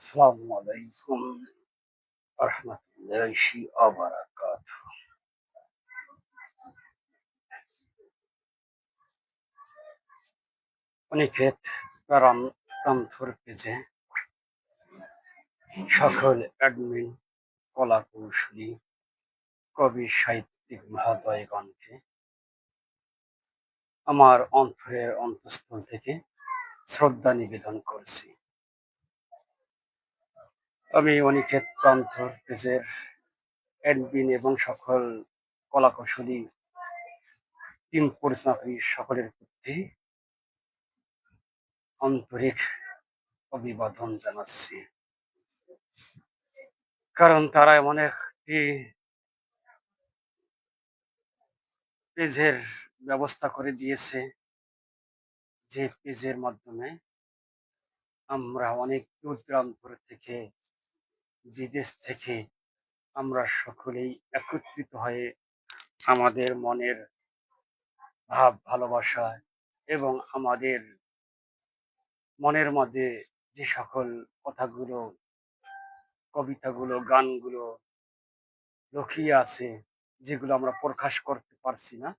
আসসালামু আলাইকুম রহমতুল্লাহি ওয়া অনিকেত প্রান্তর পেজে সকল অ্যাডমিন, কলা কৌশলী, কবি, সাহিত্যিক মহোদয়গণকে আমার অন্তরের অন্তঃস্থল থেকে শ্রদ্ধা নিবেদন করছি। আমি অনিকেত প্রান্তর পেজের অ্যাডমিন এবং সকল কলা কৌশলী টিম পরিচালক সকলের প্রতি আন্তরিক অভিবাদন জানাচ্ছি, কারণ তারা এমন একটি পেজের ব্যবস্থা করে দিয়েছে যে পেজের মাধ্যমে আমরা অনেক দূর দূরান্ত থেকে, বিদেশ থেকে আমরা সকলেই একত্রিত হয়ে আমাদের মনের ভাব, ভালোবাসা এবং আমাদের মনের মধ্যে যে সকল কথাগুলো, কবিতাগুলো, গানগুলো লুকিয়ে আছে, যেগুলো আমরা প্রকাশ করতে পারছি না,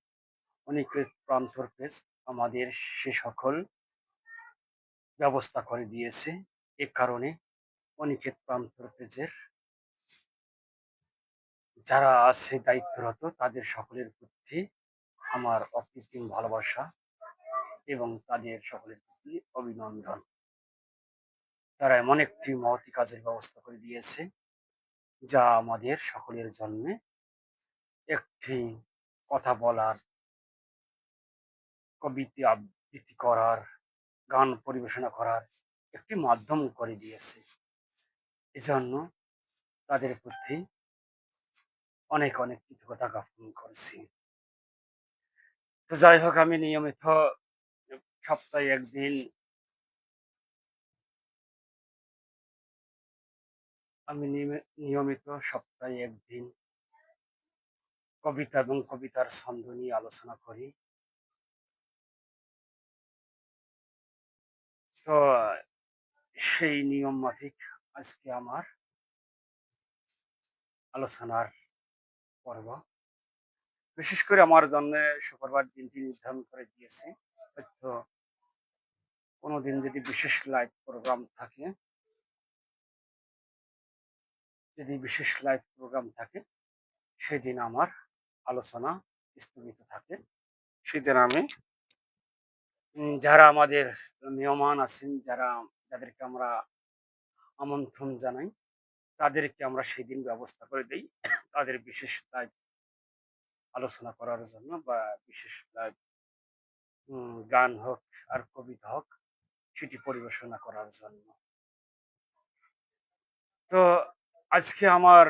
অনেকের প্রান্তর পেজ আমাদের সে সকল ব্যবস্থা করে দিয়েছে। এ কারণে অনিকেত প্রান্তর পেজের যারা আছে দায়িত্বরত তাদের সকলের প্রতি আমার অকৃত্রিম ভালোবাসা এবং তাদের সকলের প্রতি অভিনন্দন। তারা এমন একটি মহতি কাজের ব্যবস্থা করে দিয়েছে যা আমাদের সকলের জন্য একটি কথা বলার, কবিতা আবৃত্তি করার, গান পরিবেশনা করার একটি মাধ্যম করে দিয়েছে। এজন্য তাদের প্রতি অনেক অনেক কৃতজ্ঞতা জ্ঞাপন করছি। তো যাই হোক, আমি নিয়মিত সপ্তাহে একদিন নিয়মিত সপ্তাহে একদিন কবিতা এবং কবিতার ছন্দ নিয়ে আলোচনা করি। তো সেই নিয়ম মাফিক আজকে আমার আলোচনার পর্ব। বিশেষ করে আমার জন্য শুক্রবার দিনটি নির্ধারণ করে দিয়েছে। হয়তো কোনোদিন যদি বিশেষ লাইভ প্রোগ্রাম থাকে, সেদিন আমার আলোচনা স্থগিত থাকে। সেদিন আমি যারা আমাদের মেহমান আছেন, যাদেরকে আমরা আমন্ত্রণ জানাই, তাদেরকে আমরা সেদিন ব্যবস্থা করে দেই তাদের বিশেষ লাইভ আলোচনা করার জন্য, বা বিশেষ লাইভ গান হোক আর কবিতা হোক, সেটি পরিবেশনা করার জন্য। তো আজকে আমার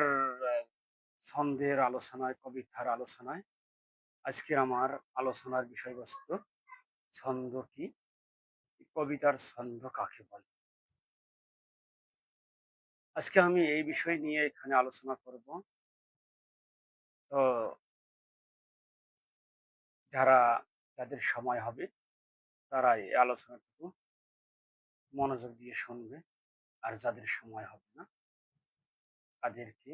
ছন্দের আলোচনায়, কবিতার আলোচনায়, আজকে আমার আলোচনার বিষয়বস্তু ছন্দ কি, কবিতার ছন্দ কাকে বলে। আজকে আমি এই বিষয় নিয়ে এখানে আলোচনা করব। তো যারা, যাদের সময় হবে, তারা এই আলোচনাটুকু মনোযোগ দিয়ে শুনবে, আর যাদের সময় হবে না তাদেরকে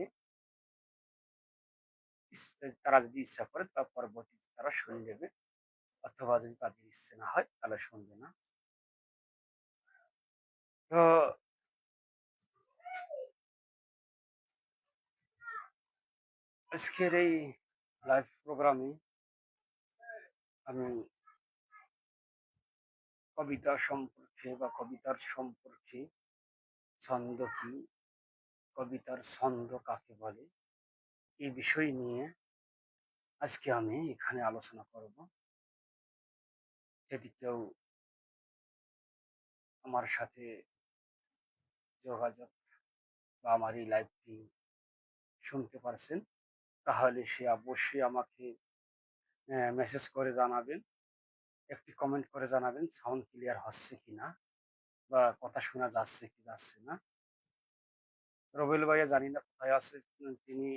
তারা যদি ইচ্ছা করে তা পরবর্তীতে তারা শুনে নেবে, অথবা যদি তাদের ইচ্ছে না হয় তাহলে শুনবে না। তো আজকের এই লাইভ প্রোগ্রামে আমি কবিতা সম্পর্কে বা কবিতার সম্পর্কে, ছন্দ কি, কবিতার ছন্দ কাকে বলে, এই বিষয় নিয়ে আজকে আমি এখানে আলোচনা করব। যদি কেউ আমার সাথে যোগাযোগ বা আমার এই লাইভটি শুনতে পারছেন, তাহলে সে অবশ্যই আমাকে মেসেজ করে জানাবেন, একটি কমেন্ট করে জানাবেন সাউন্ড ক্লিয়ার হচ্ছে কিনা, বা কথা শোনা যাচ্ছে কি যাচ্ছে না। রবিউল ভাইয়া জানি না কোথায় আছে, তিনি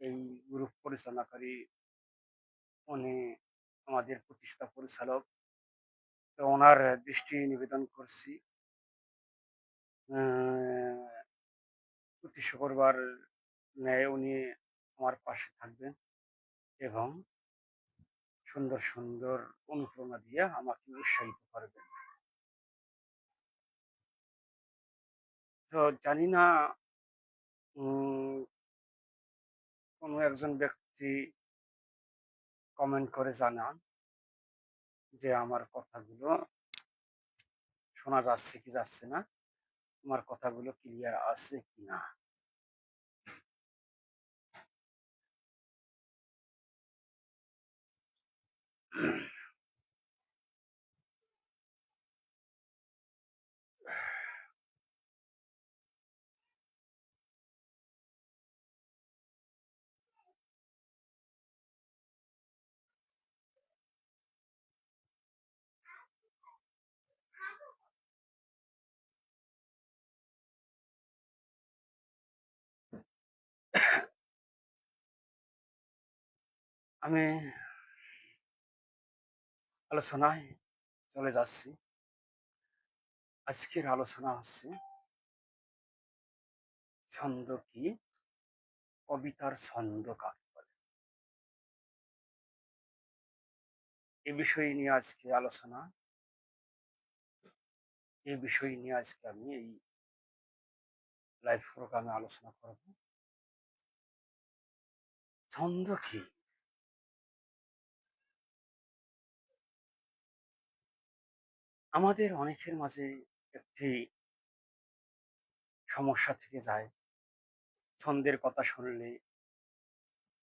এই গ্রুপ পরিচালনাকারী, উনি আমাদের প্রতিষ্ঠাতা পরিচালক। তো ওনার দৃষ্টি নিবেদন করছি আহ, প্রতি শুক্রবার ন্যায় উনি আমার পাশে থাকবেন এবং সুন্দর সুন্দর অনুপ্রেরণা দিয়ে আমাকে উৎসাহিত করবেন। তো জানি না, উম, কোনো একজন ব্যক্তি কমেন্ট করে জানান যে আমার কথাগুলো শোনা যাচ্ছে কি যাচ্ছে না, আমার কথাগুলো ক্লিয়ার আছে কিনা। আমি আলোচনায় চলে যাচ্ছি। আজকের আলোচনা হচ্ছে ছন্দ কি, কবিতার ছন্দ কাকে বলে। এই বিষয় নিয়ে আজকে আলোচনা, এই বিষয় নিয়ে আজকে আমি এই লাইভ প্রোগ্রামে আলোচনা করব। ছন্দ কি? আমাদের অনেকের মাঝে একটি সমস্যা থেকে যায়। ছন্দের কথা শুনলে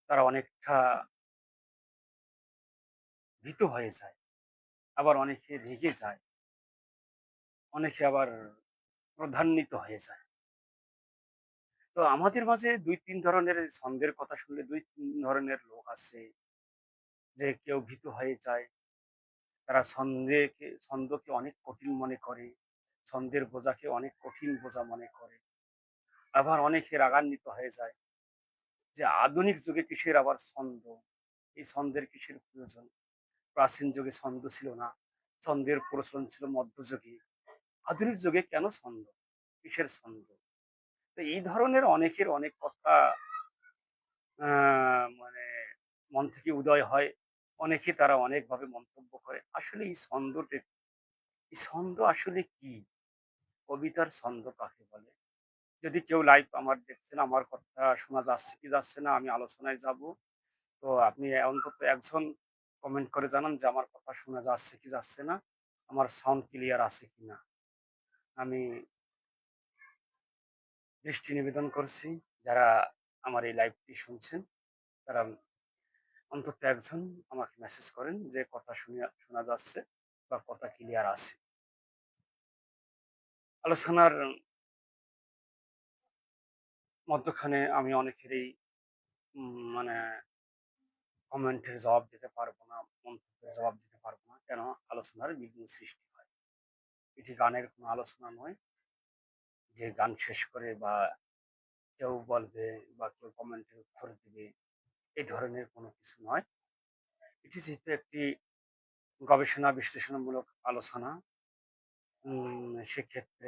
তারা অনেকটা ভীত হয়ে যায়, আবার অনেকে রেগে যায়, অনেকে আবার ক্রধান্বিত হয়ে যায়। তো আমাদের মাঝে ২-৩ ধরনের ছন্দের কথা শুনলে ২-৩ ধরনের লোক আছে। যে কেউ ভীত হয়ে যায়, তারা ছন্দকে অনেক কঠিন মনে করে, ছন্দের বোঝাকে অনেক কঠিন বোঝা মনে করে। আবার অনেকে রাগান্বিত হয়ে যায় যে আধুনিক যুগে কিসের আবার ছন্দ? এই ছন্দের কিসের প্রয়োজন? প্রাচীন যুগে ছন্দ ছিল না। ছন্দের প্রচলন ছিল মধ্যযুগে। আধুনিক যুগে কেন ছন্দ? কিসের ছন্দ? তো এই ধরনের অনেকের অনেক কথা আ মানে মন থেকে উদয় হয়। অনেকে তারা অনেকভাবে মন্তব্য করে। আসলে এই ছন্দ আসলে কি? কবিতার ছন্দ কাকে বলে? যদি কেউ লাইভ আমার দেখছেন, আমার কথা শোনা যাচ্ছে কি যাচ্ছে না, আমি আলোচনায় যাব। তো আপনি অন্তত একজন কমেন্ট করে জানান যে আমার কথা শোনা যাচ্ছে কি যাচ্ছে না, আমার সাউন্ড ক্লিয়ার আছে কিনা। আমি দৃষ্টি নিবেদন করছি, যারা আমার এই লাইভটি শুনছেন, তারা অন্তত একজন আমাকে মেসেজ করেন যে কথা শোনা যাচ্ছে বা কথা ক্লিয়ার আছে। আলোচনার মধ্যখানে আমি অনেকেরই মানে কমেন্টের জবাব দিতে পারবো না, মন্তব্যের জবাব দিতে পারবো না। কেন? আলোচনার বিঘ্ন সৃষ্টি হয়। এটি গানের কোনো আলোচনা নয় যে গান শেষ করে বা কেউ বলবে বা কেউ কমেন্টের উত্তর দিবে, এই ধরনের কোনো কিছু নয়। এটি যেহেতু একটি গবেষণা বিশ্লেষণমূলক আলোচনা, সেক্ষেত্রে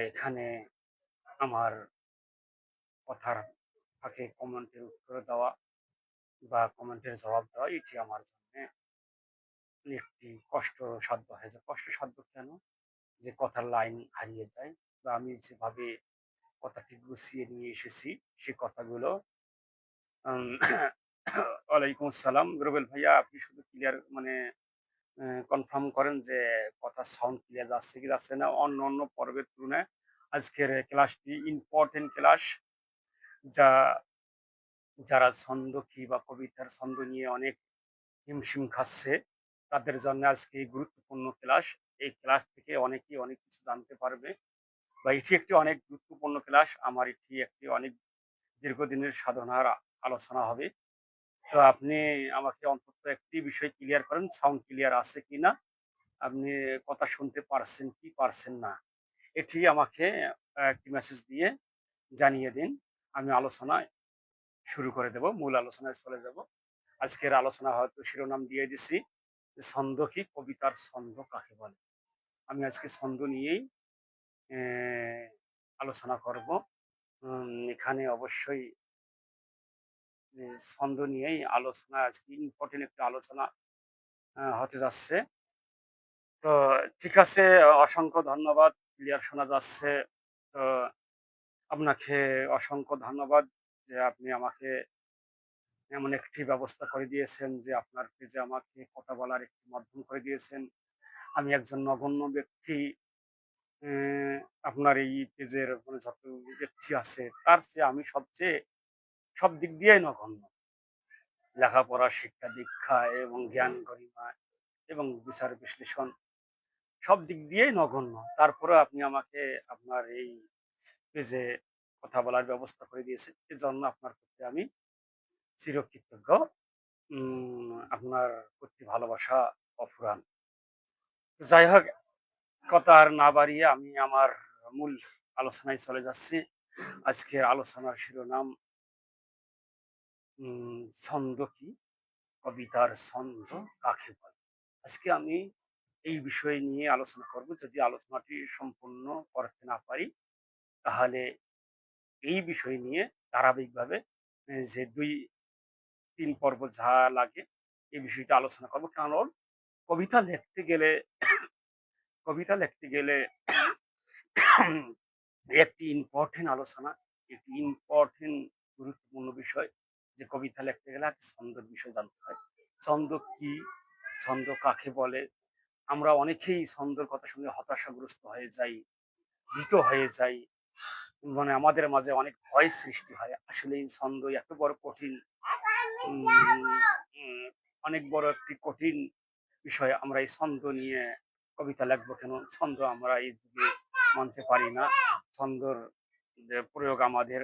এখানে আমার কথার ফাঁকে কমেন্টের উত্তর দেওয়া বা কমেন্টের জবাব দেওয়া এটি আমার জন্য একটি কষ্টসাধ্য হয়ে যায়। কষ্টসাধ্য কেন? যে কথার লাইন হারিয়ে যায় বা আমি যেভাবে কথাটি গুছিয়ে নিয়ে এসেছি সে কথাগুলো উম ওয়ালাইকুম আসসালাম। রুবেল ভাইয়া, আপনি শুধু ক্লিয়ার মানে কনফার্ম করেন যে কথার সাউন্ড ক্লিয়ার যাচ্ছে কি যাচ্ছে না। অন্য পর্বের তুলনায় আজকের ক্লাসটি ইম্পোর্টেন্ট ক্লাস। যা যারা ছন্দ কি বা কবিতার ছন্দ নিয়ে অনেক হিমশিম খাচ্ছে, তাদের জন্য আজকে এই গুরুত্বপূর্ণ ক্লাস। এই ক্লাস থেকে অনেকেই অনেক কিছু জানতে পারবে বা এটি একটি অনেক গুরুত্বপূর্ণ ক্লাস। আমার এটি একটি অনেক দীর্ঘদিনের সাধনার আলোচনা হবে। তো আপনি আমাকে অন্তত একটি বিষয় ক্লিয়ার করেন, সাউন্ড ক্লিয়ার আছে কিনা? আপনি কথা শুনতে পারছেন কি পারছেন না? এটি আমাকে একটি মেসেজ দিয়ে জানিয়ে দিন। আমি আলোচনায় শুরু করে দেব। মূল আলোচনায় চলে যাব। আজকের আলোচনা হয়তো শিরোনাম দিয়ে দিছি যে, ছন্দ কি? কবিতার ছন্দ কাকে বলে? আমি আজকে ছন্দ নিয়েই এ আলোচনা করব। এখানে অবশ্যই যে ছন্দ নিয়েই আলোচনা আজকে ইম্পোর্টেন্ট একটা আলোচনা হতে যাচ্ছে। তো ঠিক আছে, অসংখ্য ধন্যবাদ। ক্লিয়ার শোনা যাচ্ছে। তো আপনাকে অসংখ্য ধন্যবাদ যে আপনি আমাকে এমন একটি ব্যবস্থা করে দিয়েছেন যে আপনার পেজে আমাকে কথা বলার একটি মাধ্যম করে দিয়েছেন। আমি একজন নগণ্য ব্যক্তি। এ আপনার এই পেজের মানে যত ব্যক্তি আছে তার চেয়ে আমি সব দিক দিয়েই নগণ্য। লেখাপড়া, শিক্ষা দীক্ষা এবং জ্ঞান গরিমা এবং বিচার বিশ্লেষণ সব দিক দিয়েই নগণ্য। তারপরেও আপনি আমাকে আপনার এই পেজে কথা বলার ব্যবস্থা করে দিয়েছেন। এজন্য আপনার প্রতি আমি চিরকৃতজ্ঞ। আপনার প্রতি ভালোবাসা অফুরান। যাই হোক, কথা আর না বাড়িয়ে আমি আমার মূল আলোচনায় চলে যাচ্ছি। আজকের আলোচনার শিরোনাম ছন্দ কি? কবিতার ছন্দ কাকে বলে? আজকে আমি এই বিষয় নিয়ে আলোচনা করব। যদি আলোচনাটি সম্পূর্ণ করতে না পারি, তাহলে এই বিষয় নিয়ে ধারাবাহিকভাবে যে ২-৩ পর্ব যা লাগে এই বিষয়টা আলোচনা করব। কারণ কবিতা লিখতে গেলে কবিতা লিখতে গেলে একটি ইম্পোর্টেন্ট আলোচনা, একটি ইম্পোর্টেন্ট গুরুত্বপূর্ণ বিষয় যে কবিতা লিখতে গেলে আগে ছন্দের বিষয় জানতে হয়। ছন্দ কি? ছন্দ কাকে বলে? আমরা অনেকেই ছন্দের কথা শুনে হতাশাগ্রস্ত হয়ে যাই, ভীত হয়ে যাই। মানে আমাদের মাঝে অনেক ভয় সৃষ্টি হয়। আসলে এই ছন্দ এত বড় কঠিন, উম উম অনেক বড় একটি কঠিন বিষয়। আমরা এই ছন্দ নিয়ে কবিতা লিখবো কেন? ছন্দ আমরা এই যুগে মানতে পারি না। ছন্দর যে প্রয়োগ আমাদের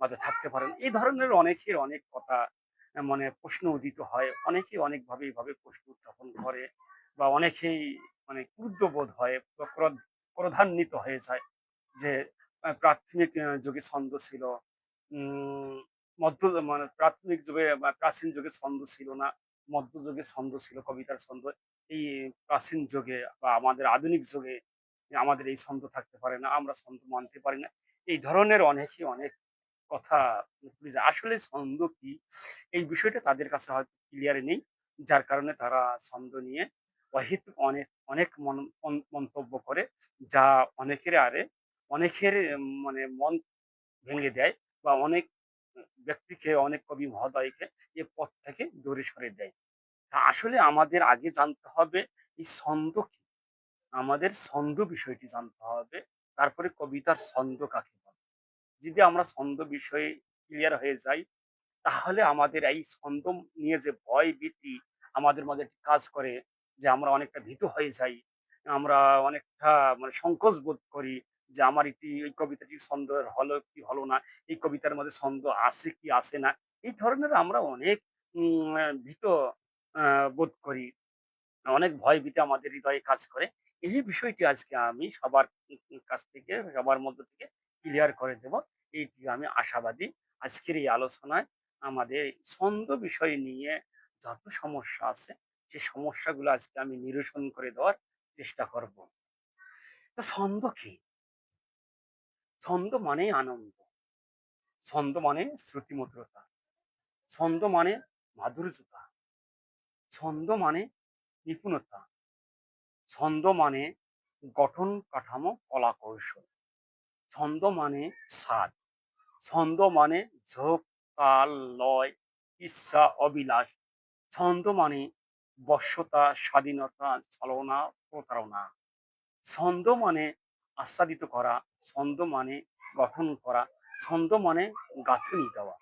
মাঝে থাকতে পারে না। এই ধরনের অনেকের অনেক কথা মানে প্রশ্ন উদিত হয়। অনেকেই অনেকভাবে এভাবে প্রশ্ন উত্থাপন করে বা অনেকেই মানে ক্রুদ্ধ বোধ হয় বা ক্রোধান্বিত হয়ে যায় যে প্রাথমিক যুগে ছন্দ ছিল। উম মধ্য মানে প্রাথমিক যুগে বা প্রাচীন যুগে ছন্দ ছিল না। মধ্যযুগে ছন্দ ছিল, কবিতার ছন্দ। এই প্রাচীন যুগে বা আমাদের আধুনিক যুগে আমাদের এই ছন্দ থাকতে পারে না। আমরা ছন্দ মানতে পারি না। এই ধরনের অনেকেই অনেক কথা বলে যায়। আসলে ছন্দ কি? এই বিষয়টা তাদের কাছে হয়তো ক্লিয়ার নেই। যার কারণে তারা ছন্দ নিয়ে অহেতুক অনেক মন্তব্য করে, যা অনেকের মানে মন ভেঙে দেয় বা অনেক ব্যক্তিকে, অনেক কবি মহোদয়কে এ পথ থেকে দূরে সরে দেয়। তা আসলে আমাদের আগে জানতে হবে এই ছন্দ কি? আমাদের ছন্দ বিষয়টি জানতে হবে। তারপরে কবিতার ছন্দ কাকে বলে? যদি আমরা ছন্দ বিষয়ে ক্লিয়ার হয়ে যাই, তাহলে আমাদের এই ছন্দ নিয়ে যে ভয়-ভীতি আমাদের মাঝে কাজ করে, যে আমরা অনেকটা ভীত হয়ে যাই। আমরা অনেকটা মানে সংকোচ বোধ করি যে আমার এই কবিতাটি ছন্দ হলো কি হলো না, এই কবিতার মধ্যে ছন্দ আছে কি আছে না। এই ধরনের আমরা অনেক ভীত বোধ করি। অনেক ভয়-ভীতি আমাদের হৃদয়ে কাজ করে। এই বিষয়টি আজকে আমি সবার কাছ থেকে, সবার মধ্য থেকে ক্লিয়ার করে দেব। এইটি আমি আশাবাদী। আজকের এই আলোচনায় আমাদের ছন্দ বিষয় নিয়ে যত সমস্যা আছে, সেই সমস্যাগুলো আজকে আমি নিরসন করে দেওয়ার চেষ্টা করব। তো ছন্দ কি? ছন্দ মানেই আনন্দ। ছন্দ মানে শ্রুতিমধুরতা। ছন্দ মানে মাধুর্যতা। ছন্দ মানে নিপুণতা। ছন্দ মানে গঠন কাঠামো কলা কৌশল। ছন্দ মানে স্বাদ। ছন্দ মানে ঝোঁক, তাল, লয়, ইচ্ছা, অবিলাস। ছন্দ মানে বশ্যতা, স্বাধীনতা, ছলনা, প্রতারণা। ছন্দ মানে আস্বাদিত করা। ছন্দ মানে গঠন করা। ছন্দ মানে গাঁথুনি দেওয়া।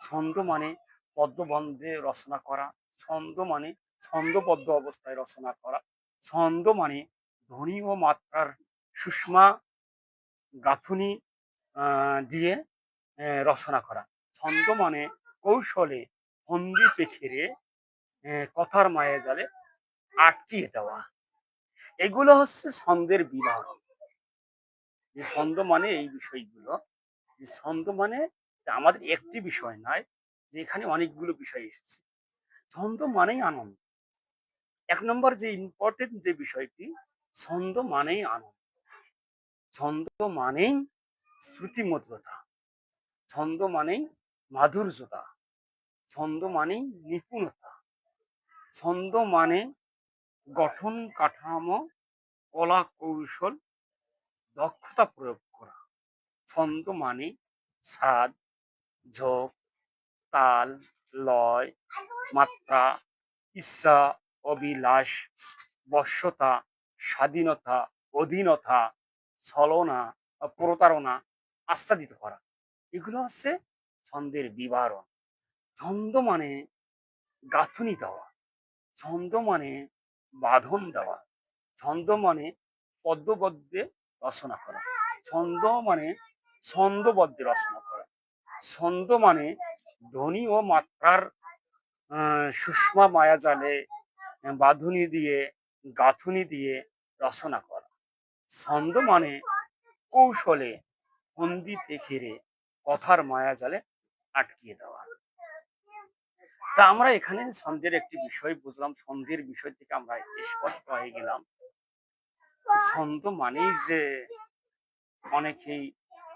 ছন্দ মানে পদ্যবন্ধে রচনা করা। ছন্দ মানে ছন্দবদ্ধ অবস্থায় রচনা করা। ছন্দ মানে ধ্বনি ও মাত্রার সুষমা গাঁথুনি দিয়ে রচনা করা। ছন্দ মানে কৌশলে ফন্দি পেছনে কথার মায়াজালে আটকিয়ে দেওয়া। এগুলো হচ্ছে ছন্দের বিবরণ। যে ছন্দ মানে এই বিষয়গুলো। যে ছন্দ মানে আমাদের একটি বিষয় নয়, যে এখানে অনেকগুলো বিষয় এসেছে। ছন্দ মানেই আনন্দ। ১ নম্বর যে ইম্পোর্টেন্ট যে বিষয়টি, ছন্দ মানেই আনন্দ, ছন্দ মানেই শ্রুতিমধুরতা, ছন্দ মানেই মাধুর্যতা, ছন্দ মানেই নিপুণতা, ছন্দ মানে গঠন কাঠামো, কলা কৌশল, দক্ষতা প্রয়োগ করা। ছন্দ মানে স্বাদ, ঝোঁক, তাল, লয়, মাত্রা, ইচ্ছা, অভিলাষ, বশ্যতা, স্বাধীনতা, অধীনতা, ছলনা, প্রতারণা, আস্বাদিত করা। এগুলো হচ্ছে ছন্দের বিবরণ। ছন্দ মানে গাঁথুনি দেওয়া, ছন্দ মানে বাঁধন দেওয়া, ছন্দ মানে পদ্যবদ্ধে রচনা করা, ছন্দ মানে ছন্দবদ্ধে রচনা করা, ছন্দ মানে ধ্বনি ও মাত্রার সুষমা মায়াজালে বাঁধুনি দিয়ে, গাঁথুনি দিয়ে রচনা করা। ছন্দ মানে কৌশলে ফন্দি পেখিরে কথার মায়াজালে আটকিয়ে দেওয়া। তা আমরা এখানে ছন্দের একটি বিষয় বুঝলাম, ছন্দের বিষয় থেকে আমরা স্পষ্ট হয়ে গেলাম ছন্দ মানেই যে অনেকেই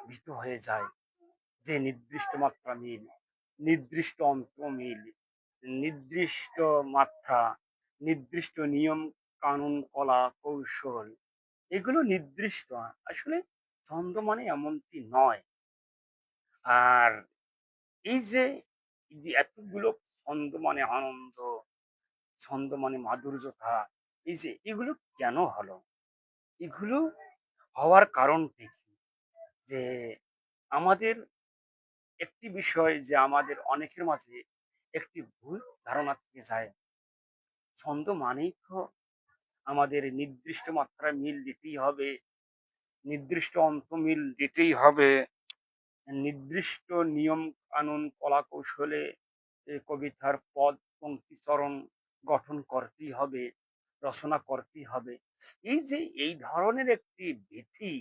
ভীত হয়ে যায় যে নির্দিষ্ট মাত্রা মিল, নির্দিষ্ট অন্ত মিল, নির্দিষ্ট মাত্রা, নির্দিষ্ট নিয়ম কানুন কলা কৌশল, এগুলো নির্দিষ্ট। আসলে ছন্দ মানে এমনটি নয়। আর এই যে এতগুলো ছন্দ মানে আনন্দ, ছন্দ মানে মাধুর্যতা, এই যে এগুলো কেন হলো? এগুলো হওয়ার কারণটি কি? যে আমাদের একটি বিষয় যে আমাদের অনেকের মাঝে একটি ভুল ধারণা থেকে যায়। ছন্দ মানেই তো আমাদের নির্দিষ্ট মাত্রায় মিল দিতেই হবে, নির্দিষ্ট অন্ত মিল দিতেই হবে, নির্দিষ্ট নিয়ম কানুন কলা কৌশলে কবিতার পদ পংক্তি চরণ গঠন করতেই হবে, রচনা করতেই হবে। এই যে এই ধরনের একটি ভীতি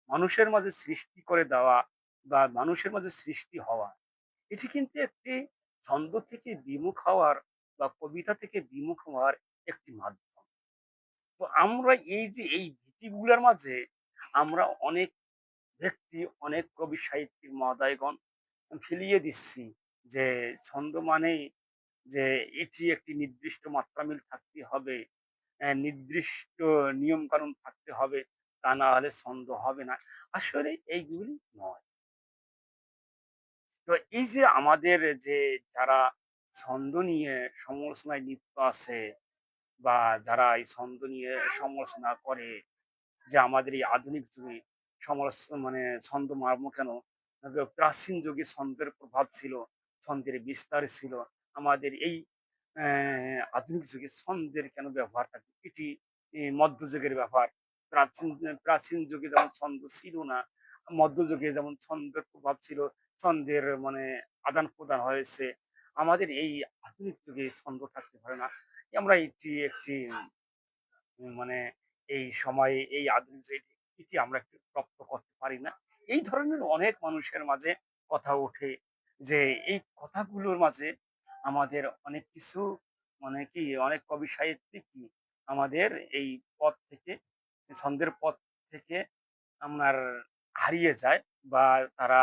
মানুষের মাঝে সৃষ্টি করে দেওয়া বা মানুষের মাঝে সৃষ্টি হওয়া, এটি কিন্তু একটি ছন্দ থেকে বিমুখ হওয়ার বা কবিতা থেকে বিমুখ হওয়ার একটি মাধ্যম। তো আমরা এই যে এই ভীতিগুলোর মাঝে আমরা অনেক ব্যক্তি, অনেক কবি সাহিত্যিক মহোদয়গণ ফেলিয়ে দিচ্ছি যে ছন্দ মানেই যে এটি একটি নির্দিষ্ট মাত্রা মিল থাকতে হবে, নির্দিষ্ট নিয়ম কানুন থাকতে হবে, তা না হলে ছন্দ হবে না। আসলে এইগুলি নয়। তো এই যে আমাদের যে যারা ছন্দ নিয়ে সমালোচনায় লিপ্ত আছে বা যারা এই ছন্দ নিয়ে সমালোচনা করে যে আমাদের এই আধুনিক যুগে মানে ছন্দ মারবো কেন? প্রাচীন যুগে ছন্দের প্রভাব ছিল, ছন্দের বিস্তার ছিল। আমাদের এই আধুনিক যুগে ছন্দের কেন ব্যবহার থাকে? এটি মধ্যযুগের ব্যাপার। প্রাচীন প্রাচীন যুগে যেমন ছন্দ ছিল না, মধ্যযুগে যেমন ছন্দের প্রভাব ছিল, ছন্দের মানে আদান-প্রদান হয়েছে। আমাদের এই আধুনিক যুগে ছন্দ থাকতে পারে না। আমরা এটি একটি মানে এই সময়ে এই আধুনিক যে এটি আমরা একটু রপ্ত করতে পারি না। এই ধরনের অনেক মানুষের মাঝে কথা ওঠে যে এই কথাগুলোর মাঝে আমাদের অনেক কিছু মানে কি অনেক কবি সাহিত্যিকই আমাদের এই পথ থেকে ছন্দের পথ থেকে আপনার হারিয়ে যায় বা তারা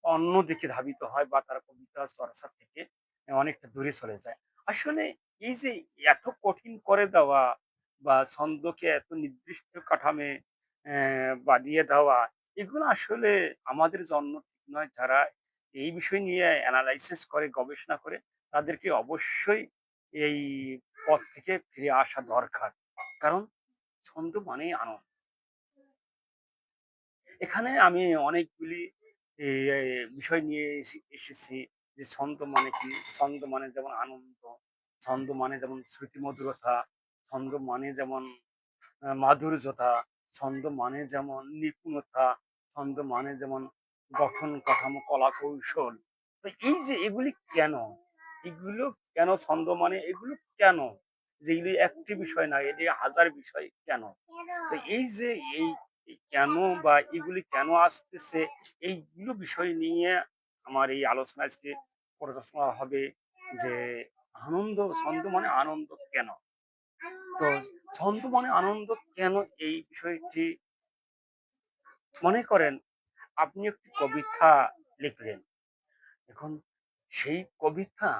অন্যদিকে ধাবিত হয় বা তারা কবিতা চর্চা থেকে অনেকটা দূরে চলে যায়। আসলে এই যে এত কঠিন করে দেওয়া বা ছন্দকে এত নির্দিষ্ট কাঠামে বাঁধিয়ে দেওয়া, এগুলো আসলে আমাদের জন্য ঠিক নয়। যারা এই বিষয় নিয়ে এনালাইসিস করে, গবেষণা করে, তাদেরকে অবশ্যই এই পথ থেকে ফিরে আসা দরকার। কারণ ছন্দ মানেই আনন্দ। এখানে আমি অনেকগুলি এ এ বিষয় নিয়ে এসেছি যে ছন্দ মানে কি? ছন্দ মানে যেমন আনন্দ, ছন্দ মানে যেমন শ্রুতিমধুরতা, ছন্দ মানে যেমন মাধুর্যতা, ছন্দ মানে যেমন নিপুণতা, ছন্দ মানে যেমন গঠন কাঠামো কলা কৌশল। তো এই যে এগুলি কেন? এগুলো কেন ছন্দ মানে এগুলো কেন? যে এগুলি একটি বিষয় না, এটি হাজার বিষয় কেন? তো এই যে এই এই কেন বা এগুলি কেন আসতেছে এইগুলো বিষয় নিয়ে আমার এই আলোচনা আজকে পর্যালোচনা হবে যে আনন্দ ছন্দ মানে আনন্দ কেন? তো ছন্দ মানে আনন্দ কেন এই বিষয়টি মনে করেন আপনি একটি কবিতা লিখলেন। এখন সেই কবিতা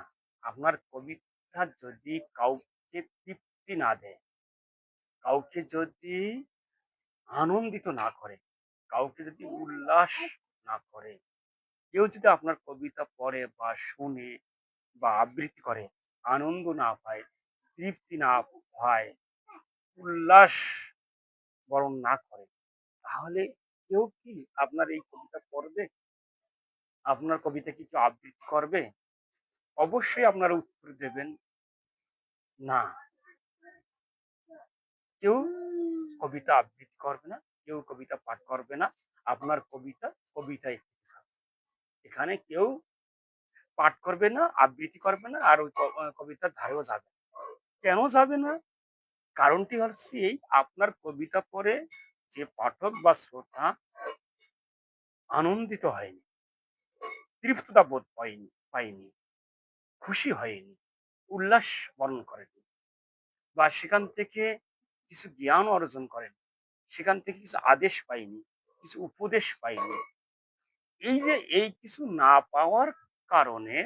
আপনার কবিতা যদি কাউকে তৃপ্তি না দেয়, কাউকে যদি আনন্দিত না করে, কাউকে যদি উল্লাস না করে, কেউ যদি আপনার কবিতা পড়ে বা শুনে বা আবৃত্তি করে আনন্দ না পায়, তৃপ্তি না পায়, উল্লাস বরণ না করে, তাহলে কেউ কি আপনার এই কবিতা পড়বে? আপনার কবিতা কি কেউ আবৃত্তি করবে? অবশ্যই আপনারা উত্তর দেবেন, না। কেউ কবিতা আবৃত্তি করবে না, কেউ কবিতা পাঠ করবে না। আপনার কবিতা কবিতাই থেকে থাকবে। এখানে কেউ পাঠ করবে না, আবৃত্তি করবে না, আর ওই কবিতার ধারেও যাবে না। কেন যাবে না? কারণটি হচ্ছে এই, আপনার কবিতা পড়ে যে পাঠক বা শ্রোতা আনন্দিত হয়নি, তৃপ্ততা বোধ পায়নি, খুশি হয়নি, উল্লাস বরণ করেনি, বা সেখান থেকে কিছু জ্ঞান অর্জন করেন, সেখান থেকে কিছু আদেশ পাইনি, কিছু উপদেশ পাইনি। এই যে এই কিছু না পাওয়ার কারণে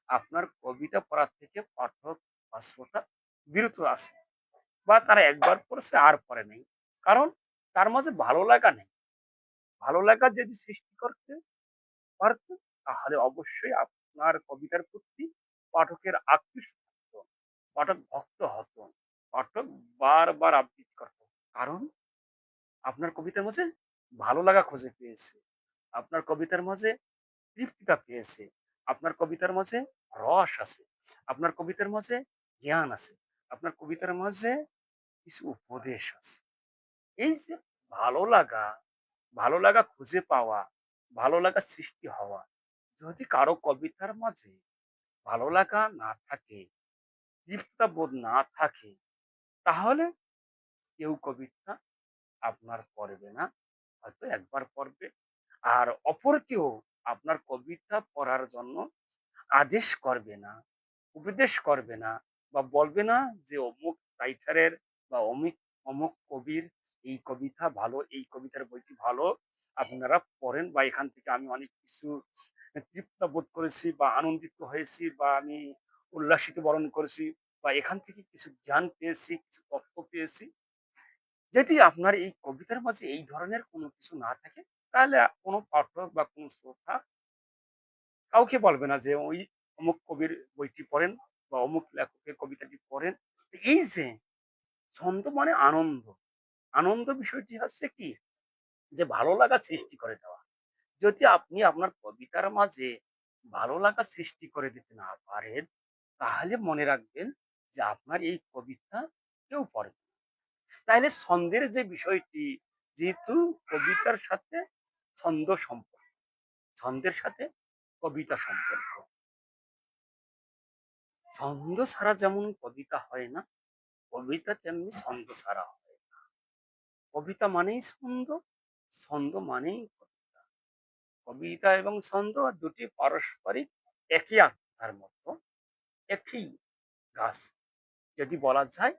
আপনার কবিতা পড়ার থেকে পাঠক বা শ্রোতা বিরত আছে, বা তারা একবার পড়েছে আর পড়ে নেই। কারণ তার মাঝে ভালো লাগা নেই। ভালো লাগা যদি সৃষ্টি করতে পারত, তাহলে অবশ্যই আপনার কবিতার প্রতি পাঠকের আকৃষ্ট থাকতো, পাঠক ভক্ত হতো, পাঠক বারবার আবৃত্তি করত। কারণ আপনার কবিতার মাঝে ভালো লাগা খুঁজে পেয়েছে, আপনার কবিতার মাঝে তৃপ্তিটা পেয়েছে, আপনার কবিতার মাঝে রস আছে, আপনার কবিতার মাঝে জ্ঞান আছে, আপনার কবিতার মাঝে কিছু উপদেশ আছে। এই যে ভালো লাগা, ভালো লাগা খুঁজে পাওয়া, ভালো লাগা সৃষ্টি হওয়া, যদি কারো কবিতার মাঝে ভালো লাগা না থাকে, তৃপ্ততা বোধ না থাকে, তাহলে কেউ কবিতা আপনার পড়বে না, হয়তো একবার পড়বে। আর অপর কেউ আপনার কবিতা পড়ার জন্য আদেশ করবে না, উপদেশ করবে না, বা বলবে না যে অমুক রাইটারের বা অমুক অমুক কবির এই কবিতা ভালো, এই কবিতার বইটি ভালো, আপনারা পড়েন, বা এখান থেকে আমি অনেক কিছু তৃপ্ত বোধ করেছি বা আনন্দিত হয়েছি বা আমি উল্লাসিত বরণ করেছি, বা এখান থেকে কিছু জ্ঞান পেয়েছি, কিছু তথ্য পেয়েছি। যদি আপনার এই কবিতার মাঝে এই ধরনের কোনো কিছু না থাকে, তাহলে কোনো পাঠক বা কোনো শ্রোতা কাউকে বলবে না যে ওই অমুক কবির বইটি পড়েন বা অমুক লেখকের কবিতাটি পড়েন। এই যে ছন্দ মানে আনন্দ, আনন্দ বিষয়টি হচ্ছে কি, যে ভালো লাগা সৃষ্টি করে দেওয়া। যদি আপনি আপনার কবিতার মাঝে ভালো লাগা সৃষ্টি করে দিতে না পারেন, তাহলে মনে রাখবেন যে আপনার এই কবিতা কেউ পড়ে না। তাইলে ছন্দের যে বিষয়টি, যেহেতু কবিতার সাথে ছন্দ সম্পর্ক, ছন্দের সাথে কবিতা সম্পর্ক, ছন্দ ছাড়া যেমন কবিতা হয় না, কবিতা তেমনি ছন্দ ছাড়া হয় না। কবিতা মানেই ছন্দ, ছন্দ মানেই কবিতা। কবিতা এবং ছন্দ দুটি পারস্পরিক একই আত্মার মতো, একই গাছ। যদি বলা যায়,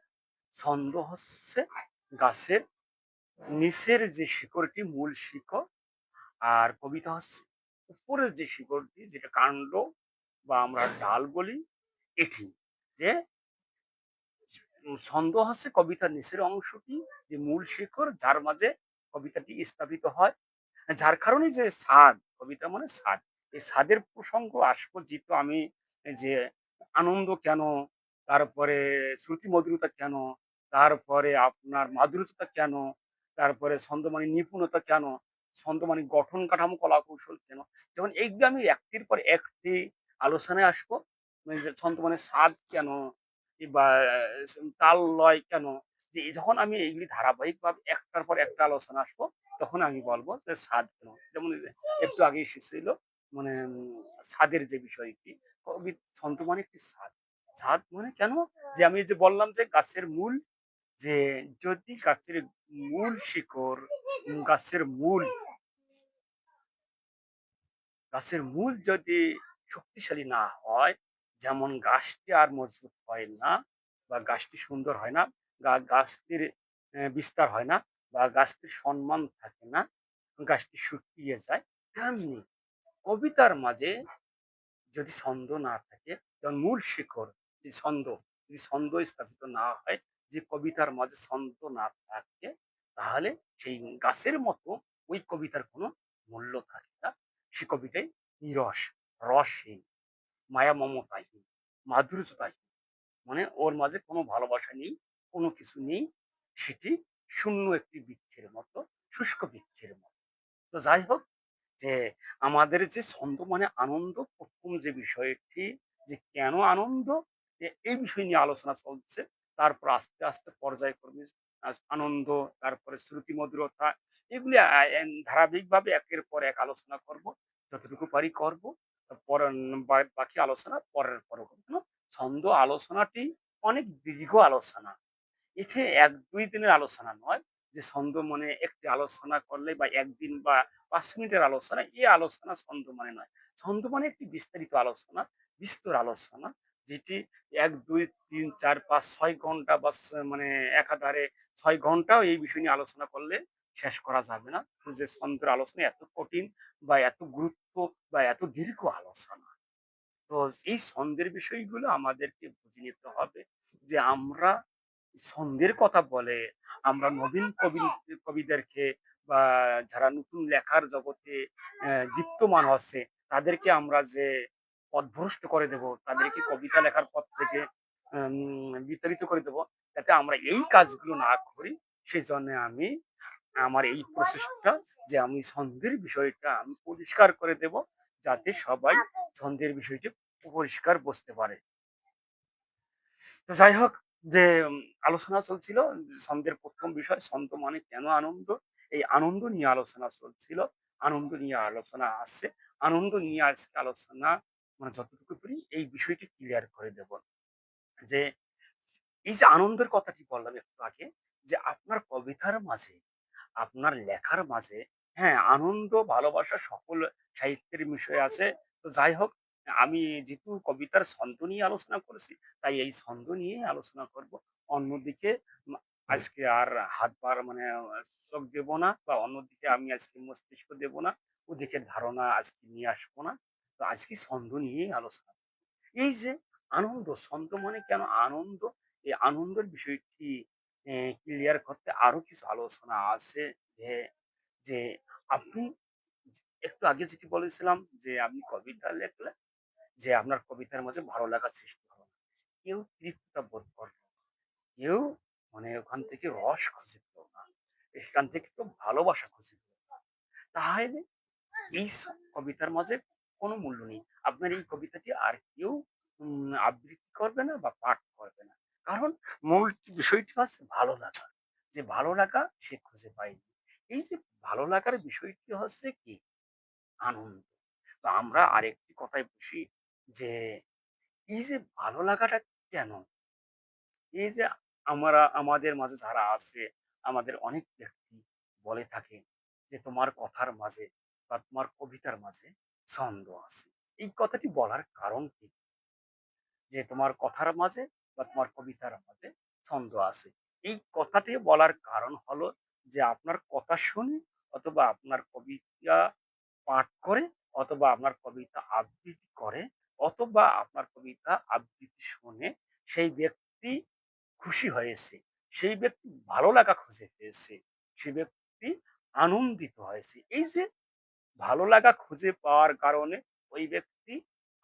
ছন্দ হচ্ছে গাছের নিচের যে শিকড়টি, মূল শিকড়, আর কবিতা হচ্ছে উপরের যে শিকড়টি, যেটা কাণ্ড বা আমরা ডাল বলি, এটি। যে ছন্দ হচ্ছে কবিতার নিচের অংশটি, যে মূল শিকড়, যার মাঝে কবিতাটি স্থাপিত হয়। যার কারণে যে স্বাদ, কবিতা মানে স্বাদ। এই স্বাদের প্রসঙ্গ আসবো, যেহেতু আমি এই যে আনন্দ কেন, তারপরে শ্রুতি মধুরতা কেন, তারপরে আপনার মাধুর্যতা কেন, তারপরে ছন্দ মানে নিপুণতা কেন, ছন্দ মানে গঠন কাঠামো কলা কৌশল কেন, যখন এইগুলো আমি একটির পর একটি আলোচনায় আসবো, মানে যে ছন্দ মানে স্বাদ কেন, বা তাল লয় কেন, যে যখন আমি এইগুলি ধারাবাহিকভাবে একটার পর একটা আলোচনা আসবো, তখন আমি বলবো যে স্বাদ কেন। যেমন এই যে একটু আগে এসেছিল, মানে স্বাদের যে বিষয়টি, কবি ছন্দ মানে একটি স্বাদ। স্বাদ মানে কেন? যে আমি যে বললাম যে গাছের মূল, যে যদি গাছের মূল শিকড়, গাছের মূল, গাছের মূল যদি শক্তিশালী না হয়, যেমন গাছটি আর মজবুত হয় না, বা গাছটি সুন্দর হয় না, গাছটির বিস্তার হয় না বা গাছটির সম্মান থাকে না, গাছটি শুকিয়ে যায়। তেমনি কবিতার মাঝে যদি ছন্দ না থাকে, যেমন মূল শিকড় যে ছন্দ, যদি ছন্দ স্থাপিত না হয়, যে কবিতার মাঝে ছন্দ না থাকে, তাহলে সেই গাছের মতো ওই কবিতার কোনো মূল্য থাকে না। সে কবিতাই নিরস, রসহীন, মায়া মমতাহীন, মাধুর্যতাহীন। মানে ওর মাঝে কোনো ভালোবাসা নেই, কোনো কিছু নেই। সেটি শূন্য একটি বৃক্ষের মতো, শুষ্ক বৃক্ষের মতো। তো যাই হোক, যে আমাদের যে ছন্দ মানে আনন্দ, ১ম যে বিষয়টি, যে কেন আনন্দ? এই বিষয় নিয়ে আলোচনা চলছে। তারপর আস্তে, আস্তে পর্যায়ক্রমে আনন্দ, তারপরে শ্রুতিমধুরতা, এগুলি ধারাবাহিকভাবে একের পর এক আলোচনা করব। যতটুকু পারি করব। পরে বাকি আলোচনা পরের পর্ব। ছন্দ আলোচনাটি অনেক দীর্ঘ আলোচনা। এটি ১-২ দিনের আলোচনা নয়, যে ছন্দ মানে একটি আলোচনা করলে বা ১ দিন বা ৫ মিনিটের আলোচনা, এই আলোচনা ছন্দ মানে নয়। ছন্দ মানে একটি বিস্তারিত আলোচনা, বিস্তর আলোচনা, যেটি ১, ২, ৩, ৪, ৫, ৬ ঘন্টা বা মানে একাধারে ৬ ঘন্টাও এই বিষয় নিয়ে আলোচনা করলে শেষ করা যাবে না। যে ছন্দের আলোচনা এত কঠিন বা এত গুরুত্ব বা এত দীর্ঘ আলোচনা। তো এই ছন্দের বিষয়গুলো আমাদেরকে বুঝে নিতে হবে, যে আমরা ছন্দের কথা বলে আমরা নবীন কবিদেরকে বা যারা নতুন লেখার জগতে দীপ্তমান হচ্ছে, তাদেরকে আমরা যে পথভ্রষ্ট করে দেব, তাদেরকে কবিতা লেখার পথ থেকে বিতাড়িত করে দেব, যাতে আমরা এই কাজগুলো না করি। সেজন্য আমি আমার এই প্রচেষ্টা, যে আমি ছন্দের বিষয়টা আমি পরিষ্কার করে দেব, যাতে সবাই ছন্দের বিষয়টি পরিষ্কার বুঝতে পারে। তো যাই হোক, যে আলোচনা চলছিল ছন্দের ১ম বিষয়, ছন্দ মানে কেন আনন্দ? এই আনন্দ নিয়ে আলোচনা চলছিল। আনন্দ নিয়ে আলোচনা আসছে। আনন্দ নিয়ে আজকে আলোচনা মানে যতটুকু পারি এই বিষয়টি ক্লিয়ার করে দেব। যে এই যে আনন্দের কথাটি বললাম একটু আগে, যে আপনার কবিতার মাঝে, আপনার লেখার মাঝে, হ্যাঁ, আনন্দ, ভালোবাসা সকল সাহিত্যের বিষয় আছে। তো যাই হোক, আমি যেহেতু কবিতার ছন্দ নিয়ে আলোচনা করেছি, তাই এই ছন্দ নিয়েই আলোচনা করব। অন্যদিকে মা আজকে আর হাত পা মানে চোখ দেব না, বা অন্যদিকে আমি আজকে মস্তিষ্ক দেব না। ওদিকে ধারণা আজকে নিয়ে আসবো না। তো আজকে ছন্দ নিয়েই আলোচনা। এই যে আনন্দ, ছন্দ মানে কেন আনন্দ? এই আনন্দের বিষয়টি ক্লিয়ার করতে আরো কিছু আলোচনা আছে। যে যে আপনি একটু আগে যেটি বলেছিলাম, যে আপনি কবিতা লেখলেন, যে আপনার কবিতার মাঝে ভালো লাগার সৃষ্টি হলো না। কেউ তৃপ্ততা বোধ করলো না। কেউ মানে ওখান থেকে রস খুঁজে পেল না। এখান থেকে তো ভালোবাসা খুঁজে পেল না। তাহলে এই কবিতার মাঝে কোনো মূল্য নেই। আপনার এই কবিতাটি আর কেউ আবৃত্তি করবে না বা পাঠ করবে না। কারণ মূল বিষয়টি হচ্ছে ভালো লাগা। যে ভালো লাগা সে খুঁজে পায়নি। এই যে ভালো লাগার বিষয়টি হচ্ছে কি? আনন্দ। তো আমরা আরেকটি কথায় বসি, যে এই যে ভালো লাগাটা কেন? এই যে আমাদের মাঝে যারা আছে, আমাদের অনেক ব্যক্তি বলে থাকে যে, "তোমার কথার মাঝে বা তোমার কবিতার মাঝে ছন্দ আছে।" এই কথাটি বলার কারণ কি? যে তোমার কথার মাঝে বা তোমার কবিতার মাঝে ছন্দ আছে। এই কথাটি বলার কারণ হলো, যে আপনার কথা শুনে, অথবা আপনার কবিতা পাঠ করে, অথবা আপনার কবিতা আবৃত্তি করে, অথবা আপনার কবিতা আবৃত্তি শুনে সেই ব্যক্তি খুশি হয়েছে। সেই ব্যক্তি ভালো লাগা খুঁজে পেয়েছে। সে ব্যক্তি আনন্দিত হয়েছে। এই যে ভালো লাগা খুঁজে পাওয়ার কারণে ওই ব্যক্তি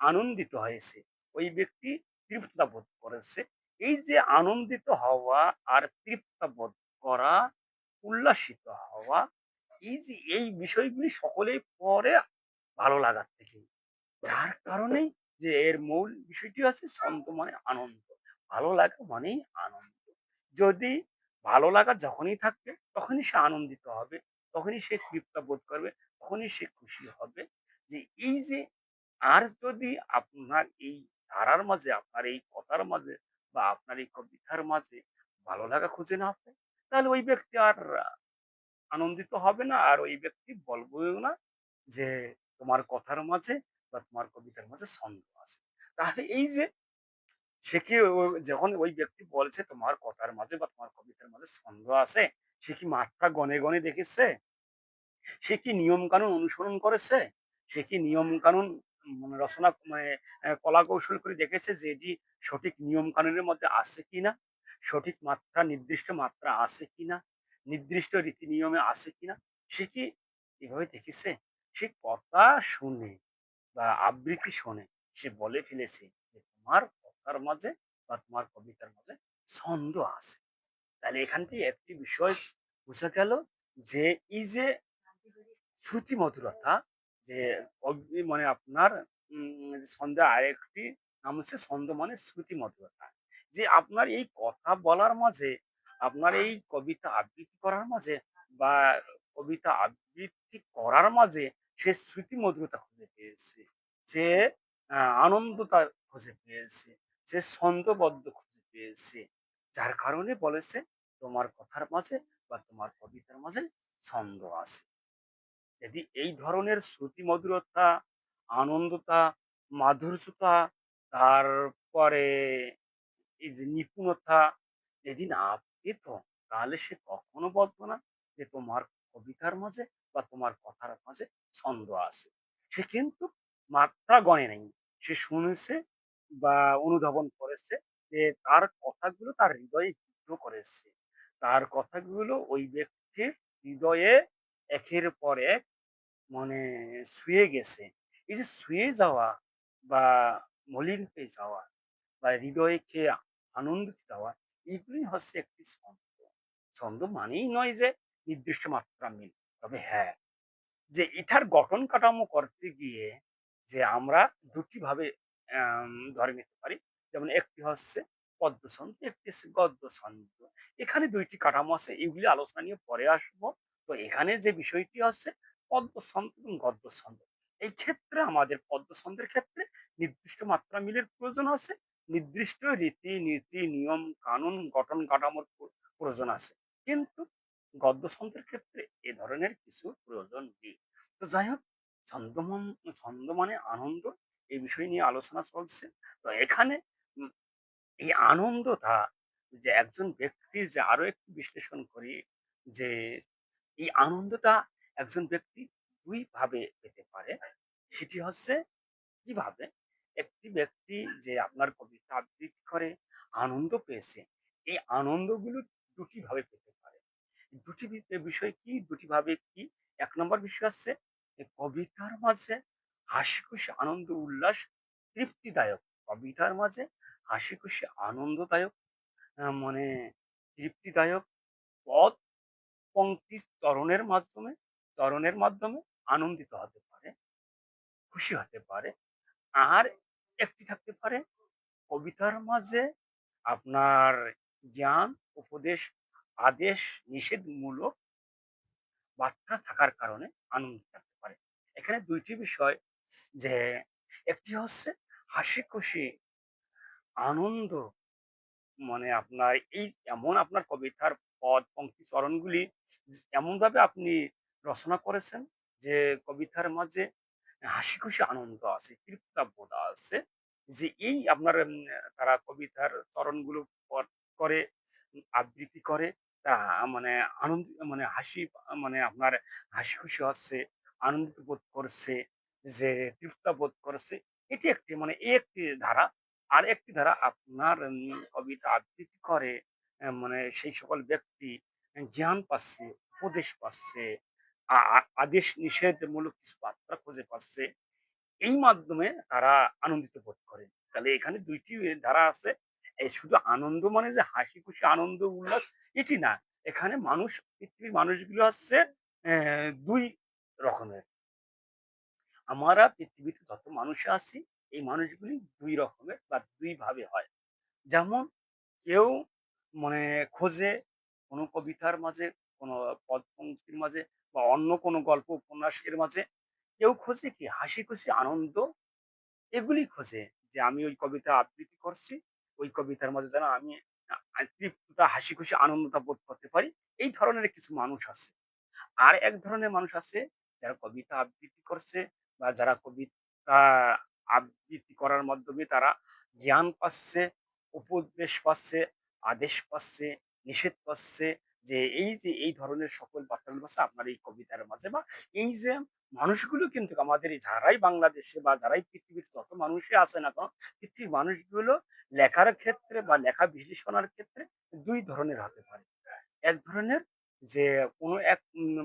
আনন্দিত হয়েছে। ওই ব্যক্তি তৃপ্ততা বোধ করেছে। এই যে আনন্দিত হওয়া আর তৃপ্ততা বোধ করা, উল্লাসিত হওয়া, এই যে এই বিষয়গুলি সকলেই পরে ভালো লাগার থেকে। যার কারণেই, যে এর মূল বিষয়টি হচ্ছে ছন্দ মানে আনন্দ। ভালো লাগা মানেই আনন্দ। যদি ভালো লাগা যখনই থাকবে, তখনই সে আনন্দিত হবে, তখনই সে তৃপ্ত বোধ করবে, তখনই সে খুশি হবে। যে এই যে, আর যদি আপনার এই ধারার মাঝে, আপনার এই কথার মাঝে বা আপনার এই কবিতার মাঝে ভালো লাগা খুঁজে না পায়, তাহলে ওই ব্যক্তি আর আনন্দিত হবে না। আর ওই ব্যক্তি বলবেও না যে তোমার কথার মাঝে বা তোমার কবিতার মাঝে ছন্দ আছে। তাহলে এই যে সে কি যখন ওই ব্যক্তি বলছে তোমার কথার মাঝে বা তোমার কবিতার মাঝে ছন্দ আছে, সে কি মাত্রা গণে, গণে দেখেছে? সে কি নিয়ম-কানুন অনুসরণ করেছে? সে কি নিয়ম-কানুন মানে রচনা মানে কলা-কৌশল করে দেখেছে যে এটি সঠিক নিয়ম-কানুনের মধ্যে আছে কিনা? সঠিক মাত্রা, নির্দিষ্ট মাত্রা আছে কিনা? নির্দিষ্ট রীতি-নিয়মে আছে কিনা? সে কি এভাবে দেখেছে? সে কথা শুনে বা আবৃত্তি শোনে সে বলে ফেলেছে যে, "তোমার কথার মাঝে বা তোমার কবিতার মাঝে ছন্দ আছে।" তাহলে এখান থেকে একটি বিষয় বোঝা গেল যে, এই যে শ্রুতিমধুরতা যে মানে আপনার ছন্দের আরেকটি নাম হচ্ছে ছন্দ মানে শ্রুতিমধুরতা। যে আপনার এই কথা বলার মাঝে, আপনার এই কবিতা আবৃত্তি করার মাঝে বা কবিতা আবৃত্তি করার মাঝে সে শ্রুতিমধুরতা খুঁজে পেয়েছে। সে আনন্দতা খুঁজে পেয়েছে। সে ছন্দবদ্ধ খুঁজে পেয়েছে। যার কারণে বলেছে, "তোমার কথার মাঝে বা তোমার কবিতার মাঝে ছন্দ আছে।" যদি এই ধরনের শ্রুতিমধুরতা, আনন্দতা, মাধুর্যতা, তারপরে এই যে নিপুণতা যদি না পেত, তাহলে সে কখনো বলতো না যে তোমার কবিতার মাঝে বা তোমার কথার মাঝে ছন্দ আছে। সে কিন্তু মাত্রা গণে নাই। সে শুনেছে বা অনুধাবন করেছে যে তার কথাগুলো তার হৃদয়ে বিদ্ধ করেছে। তার কথাগুলো ওই ব্যক্তির হৃদয়ে একের পর এক মানে ছুঁয়ে গেছে। এই যে ছুঁয়ে যাওয়া বা মলিন হয়ে যাওয়া বা হৃদয়কে আনন্দিত দেওয়া এগুলি হচ্ছে একটি ছন্দ। ছন্দ মানেই নয় যে নির্দিষ্ট মাত্রা মিল। তবে হ্যাঁ, যে এটার গঠন কাঠামো করতে গিয়ে যে আমরা ২ টি ভাবে ধরে নিতে পারি। যেমন একটি হচ্ছে পদ্য ছন্দ, একটি হচ্ছে গদ্য ছন্দ। এখানে ২ টি কাঠামো আছে। এগুলি আলোচনা নিয়ে পরে আসবো। তো এখানে যে বিষয়টি হচ্ছে পদ্য ছন্দ এবং গদ্য ছন্দ। এই ক্ষেত্রে আমাদের পদ্য ছন্দের ক্ষেত্রে নির্দিষ্ট মাত্রা মিলের প্রয়োজন আছে। নির্দিষ্ট রীতি-নীতি, নিয়ম-কানুন, গঠন কাঠামোর প্রয়োজন আছে। কিন্তু গদ্য ছন্দের ক্ষেত্রে এ ধরনের কিছু প্রয়োজন নেই। তো যাই হোক ছন্দমন ছন্দ মানে আনন্দ এই বিষয় নিয়ে আলোচনা চলছে। তো এখানে উম এই আনন্দটা যে একজন ব্যক্তি যে আরো একটু বিশ্লেষণ করি যে এই আনন্দটা একজন ব্যক্তি ২ ভাবে পেতে পারে। সেটি হচ্ছে কিভাবে? একটি ব্যক্তি যে আপনার কবিতা আবৃত্তি করে আনন্দ পেয়েছে, এই আনন্দগুলো ২ টি ভাবে পেতে পারে। ২ টি বিষয় কি? ২ টি ভাবে কি? ১ নম্বর বিষয় হচ্ছে কবিতার মাঝে হাসিখুশি আনন্দ উল্লাস তৃপ্তিদায়ক। কবিতার মাঝে হাসিখুশি আনন্দদায়ক মানে তৃপ্তিদায়ক পদ পংক্তি ত্বরণের মাধ্যমে আনন্দিত হতে পারে, খুশি হতে পারে। আর একটি থাকতে পারে কবিতার মাঝে আপনার জ্ঞান, উপদেশ, আদেশ, নিষেধমূলক বার্তা থাকার কারণে আনন্দ থাকতে পারে। এখানে ২ টি বিষয় যে একটি হচ্ছে হাসিখুশি আনন্দ মানে আপনার এই এমন আপনার কবিতার পদ, পংক্তি, চরণগুলি এমনভাবে আপনি রচনা করেছেন যে কবিতার মাঝে হাসিখুশি আনন্দ আছে, তৃপ্তাবোধ আছে। যে এই আপনার তারা কবিতার চরণগুলো পঠ করে, আবৃত্তি করে, তা মানে আনন্দ মানে হাসি মানে আপনার হাসিখুশি হচ্ছে, আনন্দিত বোধ করছে, যে তৃপ্তা বোধ করছে। এটি একটি মানে এই একটি ধারা। আরেকটি ধারা আপনার কবিতা আবৃত্তি করে মানে সেই সকল ব্যক্তি জ্ঞান পাচ্ছে, উপদেশ পাচ্ছে, আ আ আদেশ নিষেধমূলক কিছু বার্তা খুঁজে পাচ্ছে। এই মাধ্যমে তারা আনন্দিত বোধ করে। তাহলে এখানে ২ টি ধারা আছে। এই শুধু আনন্দ মানে যে হাসি খুশি আনন্দ উল্লাস এটি না। এখানে মানুষ পৃথিবীর মানুষগুলো হচ্ছে ২ রকমের। আমরা পৃথিবীতে যত মানুষ আছি এই মানুষগুলি ২ রকমের বা ২ ভাবে হয়। যেমন কেউ মানে খোঁজে কোনো কবিতার মাঝে, কোনো পদ পংক্তির মাঝে বা অন্য কোনো গল্প উপন্যাসের মাঝে কেউ খোঁজে কি হাসি খুশি আনন্দ এগুলি খোঁজে যে আমি ওই কবিতা আবৃত্তি করছি, ওই কবিতার মাঝে যেন আমি তৃপ্ততা, হাসি খুশি আনন্দটা বোধ করতে পারি। এই ধরনের কিছু মানুষ আছে। আর এক ধরনের মানুষ আছে যারা কবিতা আবৃত্তি করছে বা যারা কবিতা আবৃত্তি করার মাধ্যমে তারা জ্ঞান পাচ্ছে, উপদেশ পাচ্ছে, আদেশ পাচ্ছে, নিষেধ পাচ্ছে, যে এই ধরনের সকল বার্তাগুলো পাচ্ছে আপনার এই কবিতার মাঝে, বা এই যে মানুষগুলো কিন্তু আমাদের এই যারাই বাংলাদেশে বা যারাই পৃথিবীর যত মানুষই আছে না কেন, পৃথিবীর মানুষগুলো লেখার ক্ষেত্রে বা লেখা বিশ্লেষণের ক্ষেত্রে ২ ধরনের হতে পারে। এক ধরনের যে কোনো এক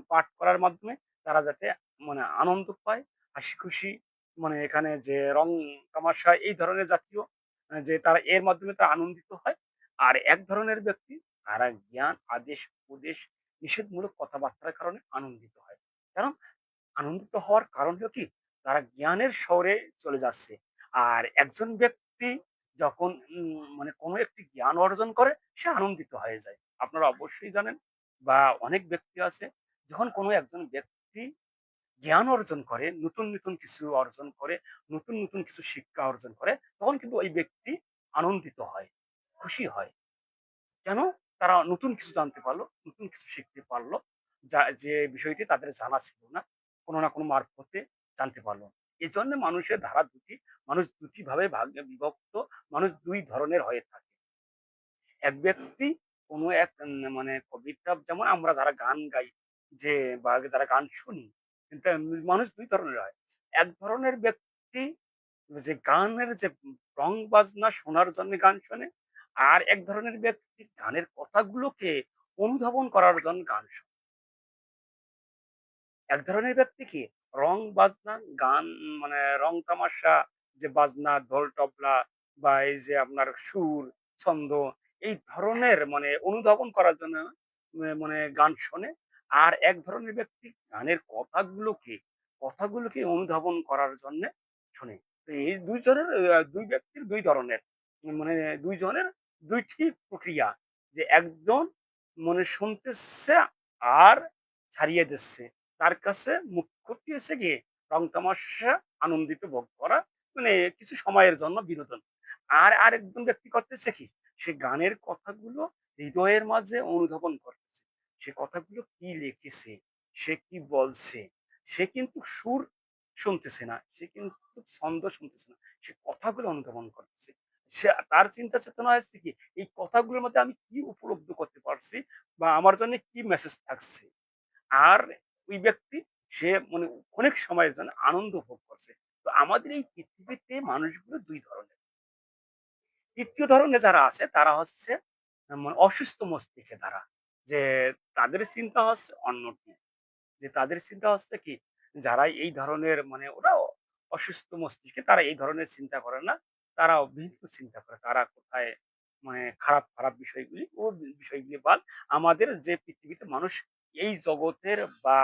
পাঠ করার মাধ্যমে তারা যাতে মানে আনন্দ পায়, হাসি-খুশি, মানে এখানে যে রং তামাশা এই ধরনের জাতীয় যে তারা এর মাধ্যমে তারা আনন্দিত হয়। আর এক ধরনের ব্যক্তি তারা জ্ঞান, আদেশ, উপদেশ, নিষেধমূলক কথাবার্তার কারণে আনন্দিত হয়। কারণ আনন্দিত হওয়ার কারণ হলো কি? তারা জ্ঞানের শহরে চলে যাচ্ছে। আর একজন ব্যক্তি যখন মানে কোনো একটি জ্ঞান অর্জন করে, সে আনন্দিত হয়ে যায়। আপনারা অবশ্যই জানেন, বা অনেক ব্যক্তি আছে, যখন কোনো একজন ব্যক্তি জ্ঞান অর্জন করে, নতুন কিছু অর্জন করে, নতুন কিছু শিক্ষা অর্জন করে, তখন কিন্তু ওই ব্যক্তি আনন্দিত হয়, খুশি হয়। কেন? তারা নতুন কিছু জানতে পারলো, নতুন কিছু শিখতে পারলো। যে বিষয়টি তাদের জানা ছিল না। কোনো না কোনো মারফতে জানতে পারলো। এজন্য মানুষের ধারা ২ টি। মানুষ ২ টি ভাবে ভাগে বিভক্ত। মানুষ ২ ধরনের হয়ে থাকে। এক ব্যক্তি কোনো এক মানে কবিতা, যেমন আমরা যারা গান গাই, যে বা যারা গান শুনি, কিন্তু মানুষ ২ ধরনের হয়। এক ধরনের ব্যক্তি যে গানের যে রং বাজনা শোনার জন্য গান শোনে। আর এক ধরনের ব্যক্তি গানের কথাগুলোকে অনুধাবন করার জন্য গান শোনে। এক ধরনের ব্যক্তি কি রং বাজনা গান, মানে রং তামাশা, যে বাজনা, ঢোল তবলা, বা এই যে আপনার সুর, ছন্দ, এই ধরনের মানে অনুধাবন করার জন্য মানে গান শোনে। আর এক ধরনের ব্যক্তি গানের কথাগুলোকে অনুধাবন করার জন্যে শোনে। তো এই ২ জনের ২ ব্যক্তির ২ ধরনের মানে ২ জনের ২ টি প্রক্রিয়া। যে একজন মনে শুনতেছে আর ছাড়িয়ে দিচ্ছে। তার কাছে মুখ্যটি হচ্ছে গিয়ে রং তামাশা, আনন্দিত ভোগ করা, মানে কিছু সময়ের জন্য বিনোদন। আর আরেকজন ব্যক্তি করতেছে কি? সে গানের কথাগুলো হৃদয়ের মাঝে অনুধাবন করতেছে। সে কথাগুলো কি লিখেছে, সে কি বলছে। সে কিন্তু সুর শুনতেছে না, সে কিন্তু ছন্দ শুনতেছে না। সে কথাগুলো অনুধাবন করতেছে। তার চিন্তা চেতনা হচ্ছে কি, এই কথাগুলোর মধ্যে আমি কি উপলব্ধ করতে পারছি, বা আমার জন্য কি মেসেজ থাকছে। আর ওই ব্যক্তি সে মানে অনেক সময়ের জন্য আনন্দ ভোগ করছে। তো আমাদের এই পৃথিবীতে মানুষগুলো ২ ধরনের। ৩য় ধরনের যারা আছে তারা হচ্ছে মানে অসুস্থ মস্তিষ্কে তারা। যে তাদের চিন্তা হচ্ছে অন্যটি। যে তাদের চিন্তা হচ্ছে কি, যারা এই ধরনের মানে ওরা অসুস্থ মস্তিষ্কে, তারা এই ধরনের চিন্তা করে না। তারা ভিন্ন চিন্তা করে। তারা কোথায় মানে খারাপ বিষয়গুলি ও বিষয়গুলি বাদ। আমাদের যে পৃথিবীতে মানুষ এই জগতের বা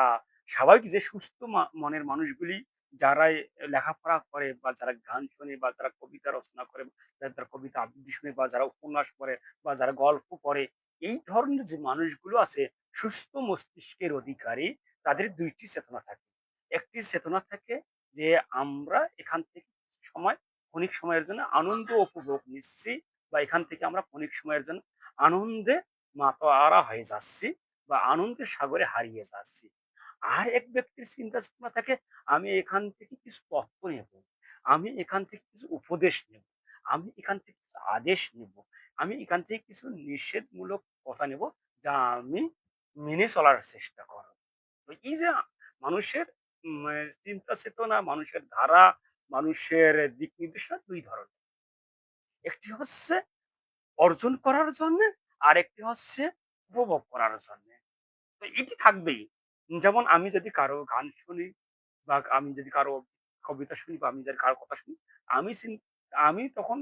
স্বাভাবিক যে সুস্থ মনের মানুষগুলি যারা লেখাপড়া করে, বা যারা গান শোনে, বা যারা কবিতা রচনা করে, যারা কবিতা আবৃত্তি শুনে, বা যারা উপন্যাস পড়ে, বা যারা গল্প পড়ে, এই ধরনের যে মানুষগুলো আছে সুস্থ মস্তিষ্কের অধিকারী, তাদের ২ টি চেতনা থাকে। একটি চেতনা থাকে যে আমরা এখান থেকে ক্ষণিক সময়ের জন্য আনন্দ উপভোগ নিচ্ছি, বা এখান থেকে আমরা ক্ষণিক সময়ের জন্য আনন্দে মাতোয়ারা হয়ে যাচ্ছি, বা আনন্দের সাগরে হারিয়ে যাচ্ছি। আর এক ব্যক্তির চিন্তা চেতনা থাকে, আমি এখান থেকে কিছু তথ্য নেব। আমি এখান থেকে কিছু উপদেশ নেব। আমি এখান থেকে কিছু আদেশ নেব। আমি এখান থেকে কিছু নিষেধমূলক কথা নেব, যা আমি মেনে চলার চেষ্টা করব। তো এই যে মানুষের চিন্তা চেতনা, মানুষের ধারা, মানুষের দিক নির্দেশনা ২ ধরনের। একটি হচ্ছে অর্জন করার জন্যে, আরেকটি হচ্ছে উপভোগ করার জন্যে। তো এটি থাকবেই। যেমন আমি যদি কারো গান শুনি, বা আমি যদি কারো কবিতা শুনি, বা আমি যদি কারো কথা শুনি, আমি চিন আমি তখন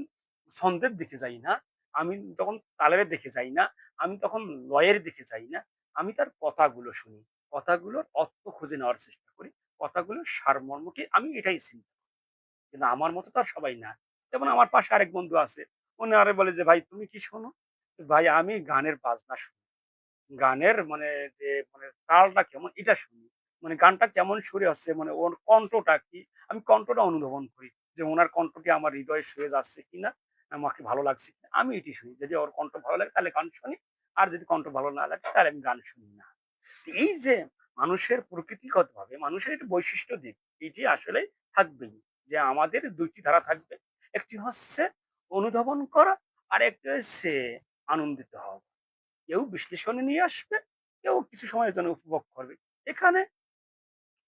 ছন্দের দিকে যাই না। আমি তখন তালের দিকে যাই না। আমি তখন লয়ের দিকে যাই না। আমি তার কথাগুলো শুনি। কথাগুলোর অর্থ খুঁজে নেওয়ার চেষ্টা করি। কথাগুলোর সারমর্ম কি, আমি এটাই চিন্তা করি। কিন্তু আমার মতো তো আর সবাই না। যেমন আমার পাশে আরেক বন্ধু আছে। উনি আরে বলে যে, "ভাই তুমি কি শোনো?" "ভাই আমি গানের বাজনা শুনি।" গানের মানে যে মানে তালটা কেমন এটা শুনি। মানে গানটা কেমন সুরে হচ্ছে, মানে ওর কণ্ঠটা কি, আমি কণ্ঠটা অনুধাবন করি। যে উনার কণ্ঠটি আমার হৃদয়ে ছুঁয়ে যাচ্ছে কিনা, আমাকে ভালো লাগছে কিনা, আমি এটি শুনি। যদি ওর কণ্ঠ ভালো লাগে তাহলে গান শুনি। আর যদি কণ্ঠ ভালো না লাগে তাহলে আমি গান শুনি না। এই যে মানুষের প্রকৃতিগতভাবে মানুষের একটা বৈশিষ্ট্য দিক, এটি আসলেই থাকবেই। যে আমাদের ২ টি ধারা থাকবে। একটি হচ্ছে অনুধাবন করা, আরেকটা হচ্ছে আনন্দিত হওয়া। কেউ বিশ্লেষণে নিয়ে আসবে, কেউ কিছু সময়ের জন্য উপভোগ করবে। এখানে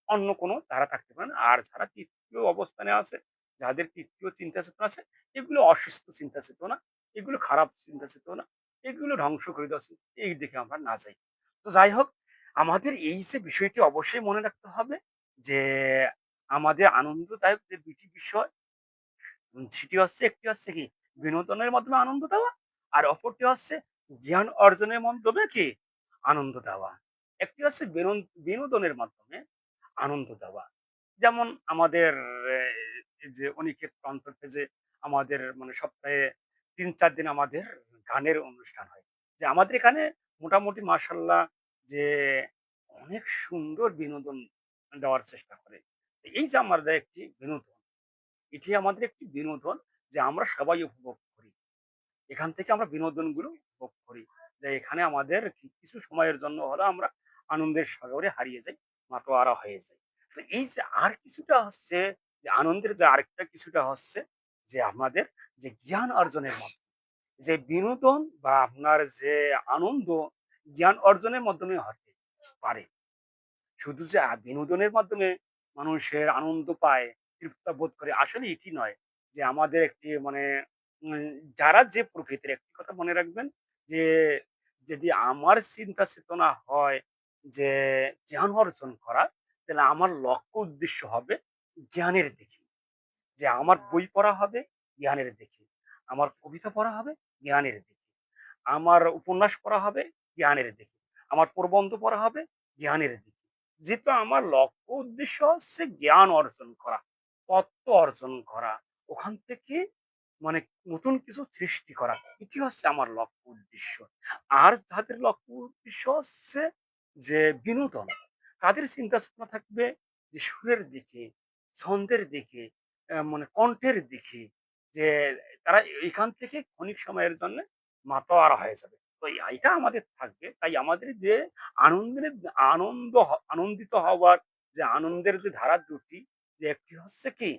অন্য কোনো ধারা থাকতে পারে না। আর যারা ৩য় অবস্থানে আছে, যাদের ৩য় চিন্তা চেতনা আছে, এগুলো অসুস্থ চিন্তা চেতনা, এগুলো খারাপ চিন্তা চেতনা, এগুলো ধ্বংস করে দেওয়া উচিত। এই দিকে আমরা না যাই। তো যাই হোক, আমাদের এই যে বিষয়টি অবশ্যই মনে রাখতে হবে যে, আমাদের আনন্দদায়ক যে ২ টি বিষয়, সেটি হচ্ছে একটি হচ্ছে কি বিনোদনের মাধ্যমে আনন্দ দেওয়া, আর অপরটি হচ্ছে জ্ঞান অর্জনের মাধ্যমে কি আনন্দ দেওয়া। একটি হচ্ছে বিনোদনের মাধ্যমে আনন্দ দেওয়া। যেমন আমাদের এ এই যে অনিকেত প্রান্তর যে আমাদের মানে সপ্তাহে ৩-৪ দিন আমাদের গানের অনুষ্ঠান হয়। যে আমাদের এখানে মোটামুটি মাশাআল্লাহ যে অনেক সুন্দর বিনোদন দেওয়ার চেষ্টা করে। এই যে আমাদের একটি বিনোদন, এটি আমাদের একটি বিনোদন যে আমরা সবাই উপভোগ করি। এখান থেকে আমরা বিনোদনগুলো উপভোগ করি। যে এখানে আমাদের কিছু সময়ের জন্য হলেও আমরা আনন্দের সাগরে হারিয়ে যাই, মাতোয়ারা হয়ে যাই। তো এই যে আর কিছুটা হচ্ছে যে আনন্দের যে আরেকটা কিছুটা হচ্ছে যে আমাদের যে জ্ঞান অর্জনের মাধ্যমে যে বিনোদন বা আপনার যে আনন্দ জ্ঞান অর্জনের মাধ্যমে হতে পারে। শুধু যে বিনোদনের মাধ্যমে মানুষের আনন্দ পায়, তৃপ্তা বোধ করে, আসলে এটি নয়। যে আমাদের একটি মানে উম যারা যে প্রকৃতির একটি কথা মনে রাখবেন যে, যদি আমার চিন্তা চেতনা হয় যে জ্ঞান অর্জন করা, তাহলে আমার লক্ষ্য উদ্দেশ্য হবে জ্ঞানের দিকে। যে আমার বই পড়া হবে জ্ঞানের দিকে। আমার কবিতা পড়া হবে জ্ঞানের দিকে। আমার উপন্যাস পড়া হবে জ্ঞানের দিকে। আমার প্রবন্ধ পড়া হবে জ্ঞানের দিকে। যেহেতু আমার লক্ষ্য উদ্দেশ্য হচ্ছে জ্ঞান অর্জন করা, তত্ত্ব অর্জন করা। ওখান থেকে মানে নতুন কিছু সৃষ্টি করা। এটি হচ্ছে আমার লক্ষ্য উদ্দেশ্য। আর যাদের লক্ষ্য উদ্দেশ্য হচ্ছে যে বিনোদন, তাদের চিন্তা চেতনা থাকবে যে সুরের দিকে, ছন্দের দিকে, মানে কণ্ঠের দিকে, যে তারা এখান থেকে ক্ষণিক সময়ের জন্য মাতোয়ারা হয়ে যাবে। তো এইটা আমাদের থাকবে। তাই আমাদের যে আনন্দের আনন্দিত হওয়ার যে আনন্দের যে ধারা ২ টি, যে একটি হচ্ছে কি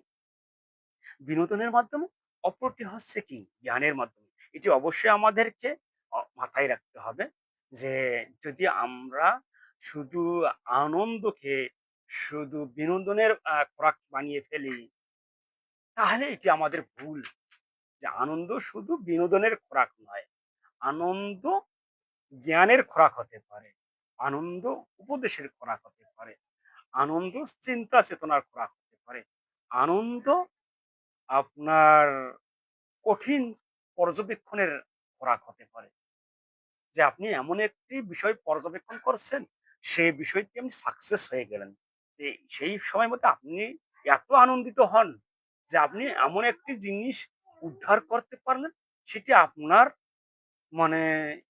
বিনোদনের মাধ্যমে, অপরটি হচ্ছে কি জ্ঞানের মাধ্যমে। এটি অবশ্যই আমাদেরকে মাথায় রাখতে হবে যে যদি আমরা শুধু আনন্দকে শুধু বিনোদনের খোরাক বানিয়ে ফেলি, তাহলে এটি আমাদের ভুল। যে আনন্দ শুধু বিনোদনের খোরাক নয়। আনন্দ জ্ঞানের খোরাক হতে পারে। আনন্দ উপদেশের খোরাক হতে পারে। আনন্দ চিন্তা চেতনার খোরাক হতে পারে। আনন্দ আপনার কঠিন পর্যবেক্ষণের খোরাক হতে পারে। যে আপনি এমন একটি বিষয় পর্যবেক্ষণ করছেন, সে বিষয়টি আপনি সাকসেস হয়ে গেলেন। সেই সময়ের মধ্যে আপনি এত আনন্দিত হন যে আপনি এমন একটি জিনিস উদ্ধার করতে পারলেন, সেটি আপনার মানে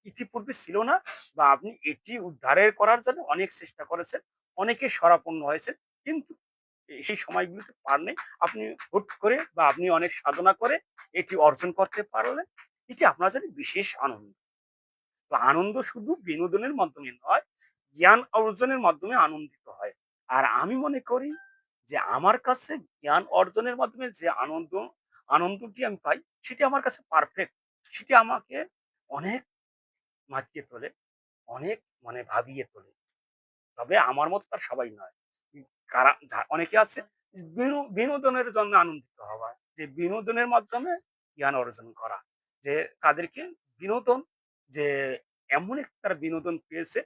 ইতিপূর্বে ছিল না, বা আপনি এটি উদ্ধারের করার জন্য অনেক চেষ্টা করেছেন, অনেকে শরাপন্ন হয়েছেন। কিন্তু সেই সময়গুলোতে পারেননি। আপনি হুট করে বা আপনি অনেক সাধনা করে এটি অর্জন করতে পারলেন। এটি আপনার জন্য বিশেষ আনন্দ। তো আনন্দ শুধু বিনোদনের মাধ্যমে নয়, জ্ঞান অর্জনের মাধ্যমে আনন্দিত হয়। আর আমি মনে করি যে আমার কাছে জ্ঞান অর্জনের মাধ্যমে যে আনন্দটি আমি পাই, সেটি আমার কাছে পারফেক্ট। সেটি আমাকে অনেক মাতিয়ে তোলে, অনেক মানে ভাবিয়ে তোলে। তবে আমার মতো তার সবাই নয়। অনেকে আছে বিনোদনের জন্য আনন্দিত হওয়া। যে বিনোদনের মাধ্যমে জ্ঞান অর্জন করা। যে তাদেরকে বিনোদন যে এমন একটা তারা বিনোদন পেয়েছে,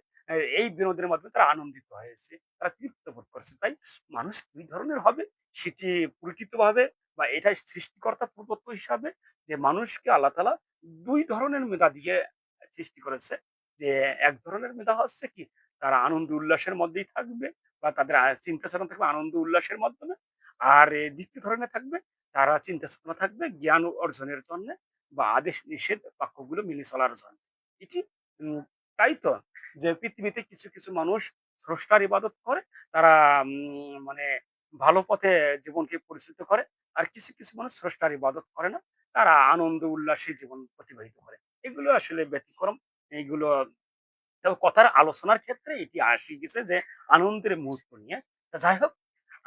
এই বিনোদনের মাধ্যমে তারা আনন্দিত হয়েছে। তারা তৃপ্ত বোধ করছে। তাই মানুষ ২ ধরনের হবে। সেটি প্রকৃতভাবে বা এটাই সৃষ্টিকর্তা প্রদত্ত হিসাবে যে মানুষকে আল্লাহ তাআলা ২ ধরনের মেধা দিয়ে সৃষ্টি করেছে। যে এক ধরনের মেধা হচ্ছে কি তারা আনন্দ উল্লাসের মধ্যেই থাকবে, বা তাদের চিন্তা চেতনা থাকবে আনন্দ উল্লাসের মাধ্যমে। আর ২য় ধরনের থাকবে তারা চিন্তা চেতনা থাকবে জ্ঞান অর্জনের জন্যে, বা আদেশ নিষেধ বাক্যগুলো মেনে চলার জন্য। এটি উম তাই তো যে পৃথিবীতে কিছু মানুষ স্রষ্টার ইবাদত করে, তারা মানে ভালো পথে জীবনকে পরিচালিত করে। আর কিছু মানুষ স্রষ্টার ইবাদত করে না। তারা আনন্দ উল্লাসে জীবন অতিবাহিত করে। এগুলো আসলে ব্যতিক্রম। এইগুলো তবে কথার আলোচনার ক্ষেত্রে এটি আসে গেছে যে আনন্দের মুহূর্ত নিয়ে। তা যাই হোক,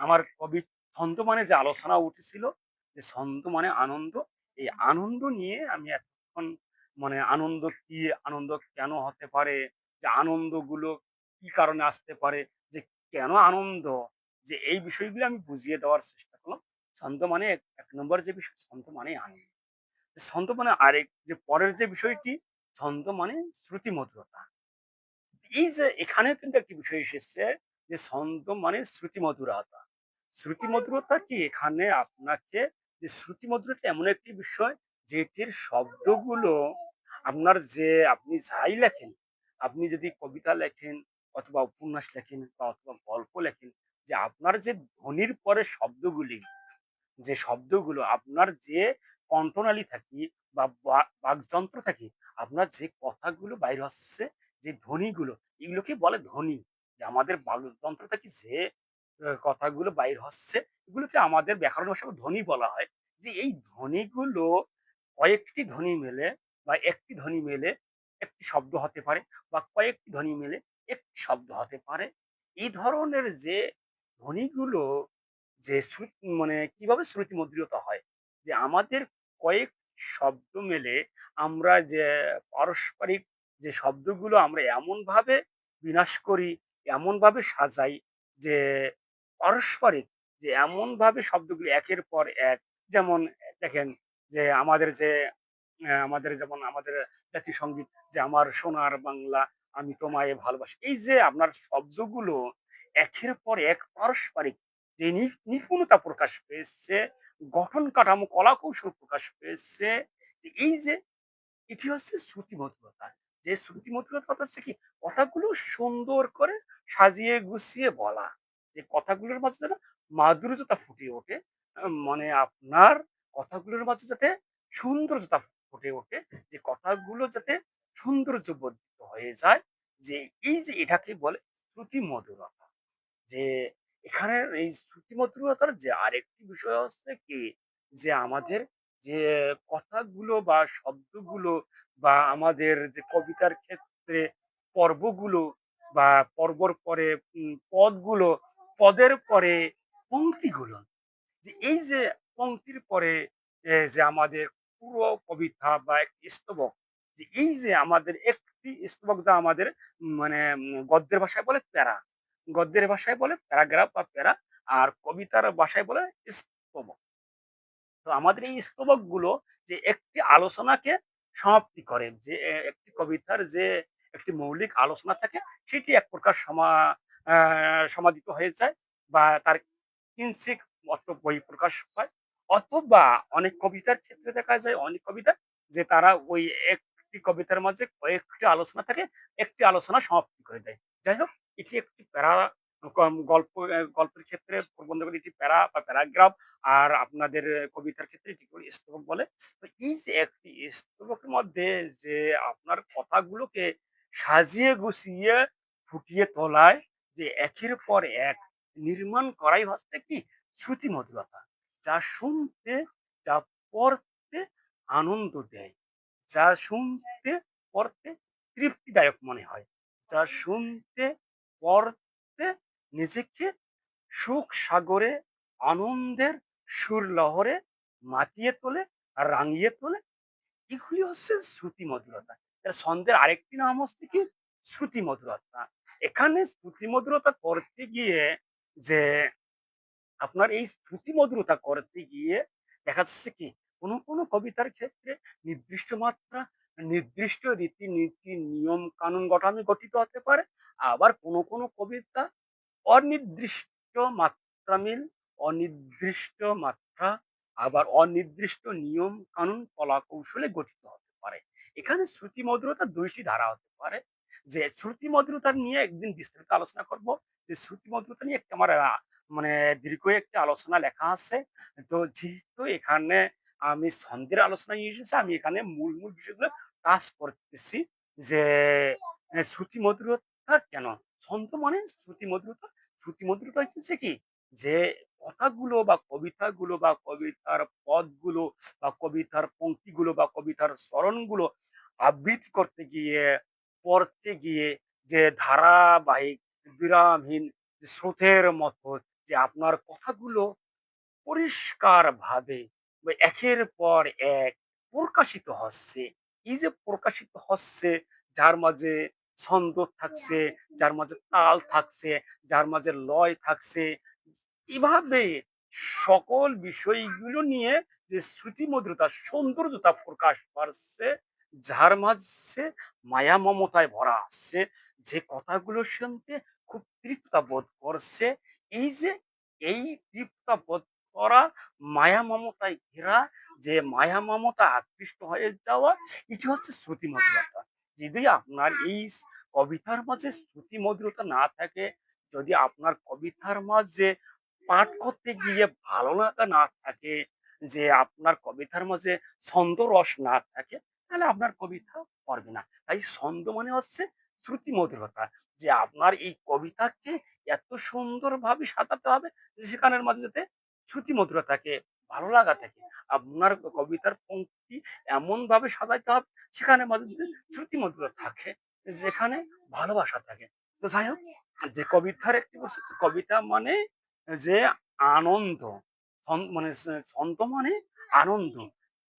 আমার কবি ছন্দ মানে যে আলোচনা উঠেছিল যে ছন্দ মানে আনন্দ, এই আনন্দ নিয়ে আমি সারাক্ষণ মানে আনন্দ কি, আনন্দ কেন হতে পারে, যে আনন্দগুলো কি কারণে আসতে পারে, যে কেন আনন্দ, যে এই বিষয়গুলো আমি বুঝিয়ে দেওয়ার চেষ্টা করলাম। ছন্দ মানে এক নম্বর যে বিষয়, ছন্দ মানে আনন্দ। ছন্দ মানে আরেক যে পরের যে বিষয়টি, ছন্দ মানে শ্রুতিমধুরতা। এই যে এখানে কিন্তু একটি বিষয় এসেছে যে ছন্দ মানে শ্রুতিমধুরতা। শ্রুতিমধুরতা কি এখানে আপনাকে, যে শ্রুতিমধুরতা এমন একটি বিষয় যেটির শব্দগুলো আপনার, যে আপনি যাই লেখেন, আপনি যদি কবিতা লেখেন অথবা উপন্যাস লেখেন বা অথবা গল্প লেখেন, যে আপনার যে ধ্বনির পরে শব্দগুলি, যে শব্দগুলো আপনার যে কণ্ঠনালী থাকি বা বাকযন্ত্র থাকি, আপনার যে কথাগুলো বাইর হচ্ছে, যে ধ্বনিগুলো, এগুলোকে বলে ধ্বনি। যে আমাদের বাকযন্ত্র থাকি যে কথাগুলো বাইর হচ্ছে, এগুলোকে আমাদের ব্যাকরণ ভাষায় ধ্বনি বলা হয়। যে এই ধ্বনিগুলো কয়েকটি ধ্বনি মেলে বা একটি ধ্বনি মেলে একটি শব্দ হতে পারে, বা কয়েকটি ধ্বনি মেলে একটি শব্দ হতে পারে। এই ধরনের যে ধ্বনিগুলো, যে মানে কিভাবে শ্রুতিমধুরতা হয়? যে আমাদের কয়েক শব্দ মেলে আমরা যে পারস্পরিক যে শব্দগুলো আমরা এমনভাবে বিন্যাস করি, এমনভাবে সাজাই, যে পারস্পরিক, যে এমনভাবে শব্দগুলো একের পর এক, যেমন দেখেন যে আমাদের যে আমাদের যেমন আমাদের জাতীয় সঙ্গীত, যে আমার সোনার বাংলা আমি তোমায় ভালোবাসি। এই যে আপনার শব্দগুলো একের পর এক পারস্পরিক যে নিপুণতা প্রকাশ পেয়েছে, গঠন কাঠামো কলাকৌশল প্রকাশ পেয়েছে। যে এই যে এটি হচ্ছে শ্রুতিমধুরতা। যে শ্রুতিমধুরতা হচ্ছে কি, কথাগুলো সুন্দর করে সাজিয়ে গুছিয়ে বলা। যে কথাগুলোর মাঝে যেন মাধুর্যতা ফুটে ওঠে। মানে আপনার কথাগুলোর মাঝে যাতে সৌন্দর্যতা ফুটে ওঠে। যে কথাগুলো যাতে সৌন্দর্যবর্ধিত হয়ে যায়। যে এই যে এটাকে বলে শ্রুতিমধুরতা। যে এখানের এই শ্রুতিমধুরতার যে আরেকটি বিষয় হচ্ছে কি, যে আমাদের যে কথাগুলো বা শব্দগুলো বা আমাদের যে কবিতার ক্ষেত্রে পর্বগুলো বা পর্বর পরে পদগুলো, পদের পরে পংক্তিগুলো, যে এই যে পংক্তির পরে যে আমাদের পুরো কবিতা বা একটি স্তবক, যে এই যে আমাদের একটি স্তবক যা আমাদের মানে গদ্যের ভাষায় বলে প্যারা, গদ্যের ভাষায় বলে প্যারাগ্রাফ বা প্যারা, আর কবিতার ভাষায় বলে স্তবক। তো আমাদের এই স্তবক গুলো যে একটি আলোচনাকে সমাপ্তি করে, যে একটি কবিতার যে একটি মৌলিক আলোচনা থাকে, সেটি এক প্রকার সমাদিত হয়ে যায় বা তার কিঞ্চিত মাত্র বহিঃপ্রকাশ পায়। অথবা অনেক কবিতার ক্ষেত্রে দেখা যায়, অনেক কবিতা যে তারা ওই একটি কবিতার মাঝে কয়েকটি আলোচনা থাকে, একটি আলোচনা সমাপ্তি করে দেয়। যাই হোক, এটি একটি প্যারা গল্পের ক্ষেত্রে প্রবন্ধগুলি এটি প্যারা বা প্যারাগ্রাফ, আর আপনাদের কবিতার ক্ষেত্রে এটি করে স্তবক বলে। তো এই যে একটি স্তবকের মধ্যে যে আপনার কথাগুলোকে সাজিয়ে গুছিয়ে ফুটিয়ে তোলায়, যে একের পর এক নির্মাণ করাই হচ্ছে কি শ্রুতিমধুরতা। যা শুনতে, যা পড়তে আনন্দ দেয়, যা শুনতে পড়তে তৃপ্তিদায়ক মনে হয়, যা শুনতে পড়তে নিজেকে সুখ সাগরে আনন্দের সুর লহরে মাতিয়ে তোলে আর রাঙিয়ে তোলে। এগুলি হচ্ছে শ্রুতি মধুরতা। ছন্দের আরেকটি নাম হচ্ছে কি শ্রুতি মধুরতা। এখানে শ্রুতি মধুরতা করতে গিয়ে, যে আপনার এই শ্রুতি মধুরতা করতে গিয়ে দেখা যাচ্ছে কি, কোনো কবিতার ক্ষেত্রে নির্দিষ্ট মাত্রা, নির্দিষ্ট রীতিনীতি নিয়ম কানুন গঠনে গঠিত হতে পারে। আবার কোনো কবিতা অনির্দিষ্ট মাত্রা মিল, অনির্দিষ্ট মাত্রা, আবার অনির্দিষ্ট নিয়ম কানুন কলা কৌশলে গঠিত হতে পারে। এখানে শ্রুতি মধুরতা ২ টি ধারা হতে পারে। যে শ্রুতি মধুরতা নিয়ে একদিন বিস্তারিত আলোচনা করব। যে শ্রুতি মধুরতা নিয়ে একটা আমার মানে দীর্ঘ একটা আলোচনা লেখা আছে। তো যেহেতু এখানে আমি ছন্দের আলোচনা নিয়ে এসেছি, আমি এখানে মূল বিষয়গুলো টাচ করতেছি। যে শ্রুতি মধুরতা কেন? ছন্দ মানে শ্রুতি মধুরতা। শ্রুতি মধুরতা হচ্ছে কি? যে কথাগুলো বা কবিতাগুলো বা কবিতার পদগুলো বা কবিতার পংক্তিগুলো বা কবিতার চরণগুলো আবৃত্তি করতে গিয়ে, পড়তে গিয়ে, যে ধারাবাহিক বিরামহীন যে স্রোতের মতো, যে আপনার কথাগুলো পরিষ্কারভাবে একের পর এক প্রকাশিত হচ্ছে। এই যে প্রকাশিত হচ্ছে, যার মাঝে ছন্দ থাকছে, যার মাঝে তাল থাকছে, যার মাঝে লয় থাকছে, এভাবে সকল বিষয়গুলো নিয়ে যে শ্রুতিমধুরতা, সৌন্দর্যতা প্রকাশ পাচ্ছে, যার মাঝে মায়া মমতায় ভরা আছে, যে কথাগুলো শুনতে খুব তৃপ্তা বোধ করছে। এই যে এই তৃপ্তা বোধ করা, মায়া মমতায় ঘেরা, যে মায়া মমতা আকৃষ্ট হয়ে যাওয়া, এটি হচ্ছে শ্রুতিমধুরতা। যদি আপনার এই কবিতার মাঝে শ্রুতিমধুরতা না থাকে, যদি আপনার কবিতার মাঝে পাঠ করতে গিয়ে ভালো লাগা না থাকে, যে আপনার কবিতার মাঝে ছন্দরস না থাকে, তাহলে আপনার কবিতা পড়বে না। তাই ছন্দ মানে হচ্ছে শ্রুতি মধুরতা, যে আপনার এই কবিতাকে এত সুন্দরভাবে সাজাতে হবে যে সেখানের মাঝে যাতে শ্রুতি মধুরতা থাকে, ভালো লাগা থাকে। আপনার কবিতার পংক্তি এমন ভাবে সাজাইতে হবে সেখানে মাঝে যাতে শ্রুতি মধুরতা থাকে, যেখানে ভালোবাসা থাকে। তো যাই হোক, যে কবিতার একটি বৈশিষ্ট্য, কবিতা মানে যে আনন্দ, মানে ছন্দ মানে আনন্দ,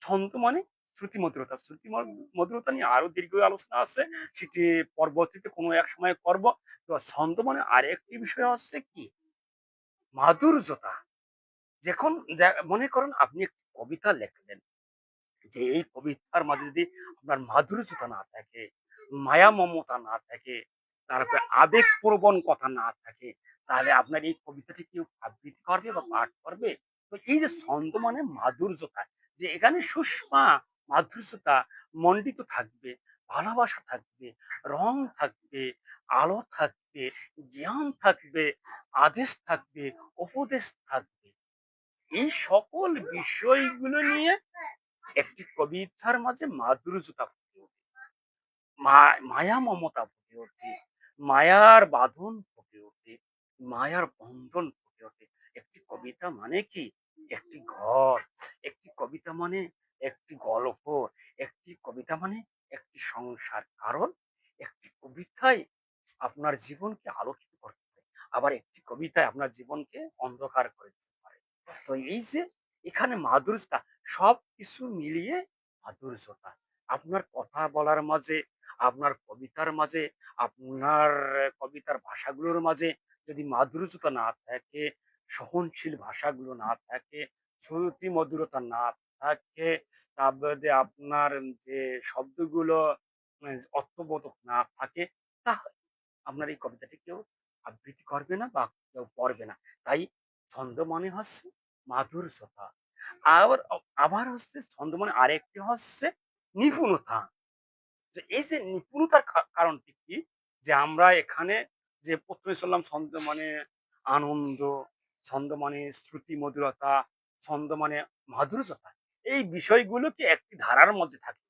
ছন্দ মানে শ্রুতি মধুরতা। শ্রুতি মধুরতা নিয়ে আরো দীর্ঘ আলোচনা আছে, সেটি পরবর্তীতে কোনো এক সময় করব। তো ছন্দ মানে আরেকটি বিষয় হচ্ছে কি, মাধুর্যতা। যখন মনে করেন আপনি একটি কবিতা লিখলেন, যে এই কবিতার মাঝে যদি আপনার মাধুর্যতা না থাকে, মায়া মমতা না থাকে, তারপরে আবেগপ্রবণ কথা না থাকে, তাহলে আপনার এই কবিতাটি কেউ আবৃত্তি করবে বা পাঠ করবে? তো এই যে ছন্দ মানে মাধুর্যতা, যে এখানে সুষমা মাধুর্যতা মণ্ডিত থাকবে, ভালোবাসা থাকবে, রং থাকবে, আলো থাকবে, জ্ঞান থাকবে, আদেশ থাকবে, উপদেশ থাকবে। এই সকল বিষয়গুলো নিয়ে একটি কবিতার মাঝে মাধুর্যতা ফুটে ওঠে, মায়া মমতা ফুটে ওঠে, মায়ার বাঁধন ফুটে ওঠে, মায়ার বন্ধন ফুটে ওঠে। একটি কবিতা মানে কি, একটি ঘর, একটি কবিতা মানে একটি গল্প, একটি কবিতা মানে একটি সংসার। কারণ একটি কবিতায় আপনার জীবনকে আলোকিত করতে পারে, আবার একটি কবিতায় আপনার জীবনকে অন্ধকার করে দিতে পারে। তো এই যে এখানে মাধুর্যতা, সবকিছু মিলিয়ে মাধুর্যতা, আপনার কথা বলার মাঝে, আপনার কবিতার মাঝে, আপনার কবিতার ভাষাগুলোর মাঝে যদি মাধুর্যতা না থাকে, সহনশীল ভাষাগুলো না থাকে, শ্রুতি মধুরতা না থাকে, তারপরে আপনার যে শব্দগুলো অর্থবোধক না থাকে, তাহলে আপনার এই কবিতাটি কেউ আবৃত্তি করবে না বা কেউ পড়বে না। তাই ছন্দ মানে হচ্ছে মাধুর্যতা। আবার আবার হচ্ছে ছন্দ মানে আরেকটি হচ্ছে নিপুণতা। যে এই যে নিপুণতার কারণটি কি? যে আমরা এখানে যে ১ম এ শুনলাম ছন্দ মানে আনন্দ, ছন্দ মানে শ্রুতি মধুরতা, ছন্দ মানে মাধুর্যতা। এই বিষয়গুলোকে একটি ধারার মধ্যে থাকে।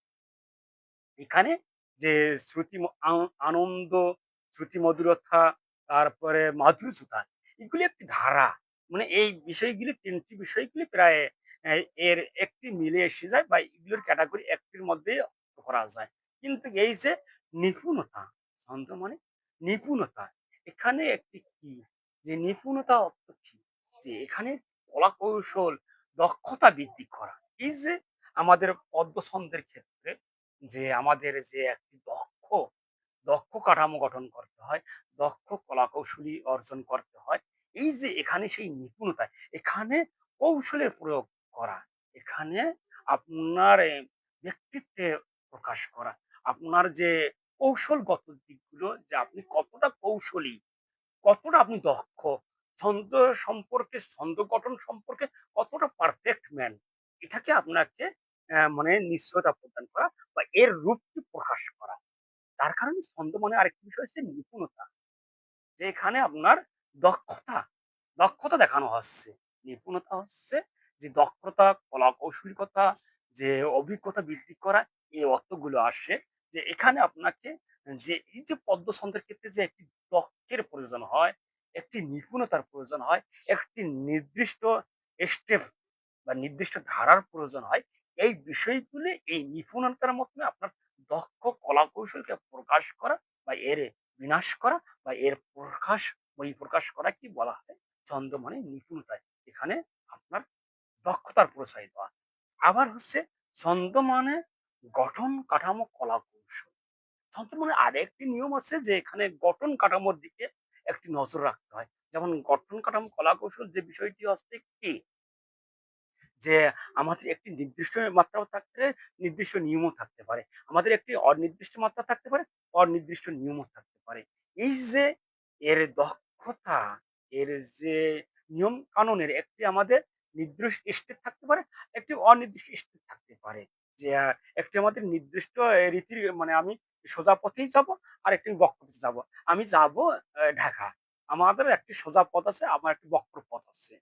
এখানে যে শ্রুতি আনন্দ, শ্রুতি মধুরতা, তারপরে মাধুর্যতা, এগুলি একটি ধারা। মানে এই বিষয়গুলি ৩ টি বিষয়গুলি প্রায় অ্যা এর একটি মিলে এসে যায়, বা এগুলোর ক্যাটেগরি একটির মধ্যেই করা যায়। কিন্তু এই যে নিপুণতা, ছন্দ মানে নিপুণতা। এখানে একটি কি, যে নিপুণতা অর্থ কি? যে এখানে কলা-কৌশল, দক্ষতা বৃদ্ধি করা। এই যে আমাদের পদ্য ছন্দের ক্ষেত্রে যে আমাদের যে একটি দক্ষ কাঠামো গঠন করতে হয়, দক্ষ কলাকৌশলী অর্জন করতে হয়। এই যে এখানে সেই নিপুণতা, এখানে কৌশলের প্রয়োগ করা, এখানে আপনার ব্যক্তিত্বে প্রকাশ করা, আপনার যে কৌশলগত দিকগুলো, যে আপনি কতটা কৌশলী, কতটা আপনি দক্ষ, ছন্দ সম্পর্কে, ছন্দ গঠন সম্পর্কে কতটা পারফেক্ট ম্যান, এটাকে আপনাকে মানে নিশ্চয়তা প্রদান করা বা এর রূপটি প্রকাশ করা। তার কারণে ছন্দ মানে আরেকটি বিষয় হচ্ছে নিপুণতা। যে এখানে আপনার দক্ষতা, দক্ষতা দেখানো হচ্ছে। নিপুণতা হচ্ছে যে দক্ষতা, কলা-কৌশলিকতা, যে অভিজ্ঞতা বৃদ্ধি করা, এই অর্থগুলো আসে। যে এখানে আপনাকে যে এই যে পদ্য ছন্দের ক্ষেত্রে যে একটি দক্ষের প্রয়োজন হয়, একটি নিপুণতার প্রয়োজন হয়, একটি নির্দিষ্ট স্টেপ বা নির্দিষ্ট ধারার প্রয়োজন হয়। এই বিষয়গুলি এই নিপুণতার মাধ্যমে আপনার দক্ষ কলা-কৌশলকে প্রকাশ করা বা এর বিনাশ করা বা এর বহিঃপ্রকাশ করাকে বলা হয় ছন্দ মানে নিপুণতা। এখানে আপনার দক্ষতার পরিচয় দেওয়া। আবার হচ্ছে ছন্দ মানে গঠন, কাঠামো, কলা-কৌশল। ছন্দের আরেকটি নিয়ম আছে যে এখানে গঠন কাঠামোর দিকে একটি নজর রাখতে হয়। যেমন গঠন কাঠামো, কলা-কৌশল যে বিষয়টি হচ্ছে কি যে আমাদের একটি নির্দিষ্ট মাত্রাও থাকতে নির্দিষ্ট নিয়মও থাকতে পারে। আমাদের একটি অনির্দিষ্ট মাত্রা থাকতে পারে, অনির্দিষ্ট নিয়মও থাকতে পারে। এই যে এর দক্ষতা, এর যে নিয়ম কানুনের একটি আমাদের নির্দিষ্ট স্টেপ থাকতে পারে, একটি অনির্দিষ্ট স্টেপ থাকতে পারে। যে একটি আমাদের নির্দিষ্ট রীতির আমি সোজা পথেই যাবো, আরেকটি বক্র পথে যাবো। আমি যাবো ঢাকা। আমাদের একটি সোজা পথ আছে, আমার একটি বক্র পথ আছে।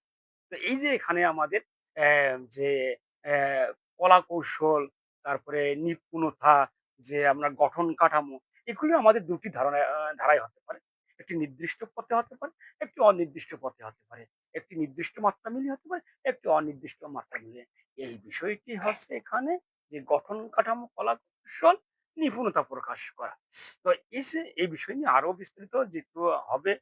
তো এই যে এখানে আমাদের যে কলা-কৌশল, তারপরে নিপুণতা, যে আমরা গঠন কাঠামো, এগুলো আমাদের ২ টি ধারায় হতে পারে। একটি নির্দিষ্ট পথে হতে পারে, একটি অনির্দিষ্ট পথে হতে পারে। একটি নির্দিষ্ট মাত্রা মিলিয়ে হতে পারে, একটি অনির্দিষ্ট মাত্রা মিলিয়ে। এই বিষয়টি হচ্ছে এখানে যে গঠন কাঠামো, কলা-কৌশল, নিপুণতা প্রকাশ করা। তো এই বিষয় নিয়ে আরো বিস্তারিত যেহেতু হবে,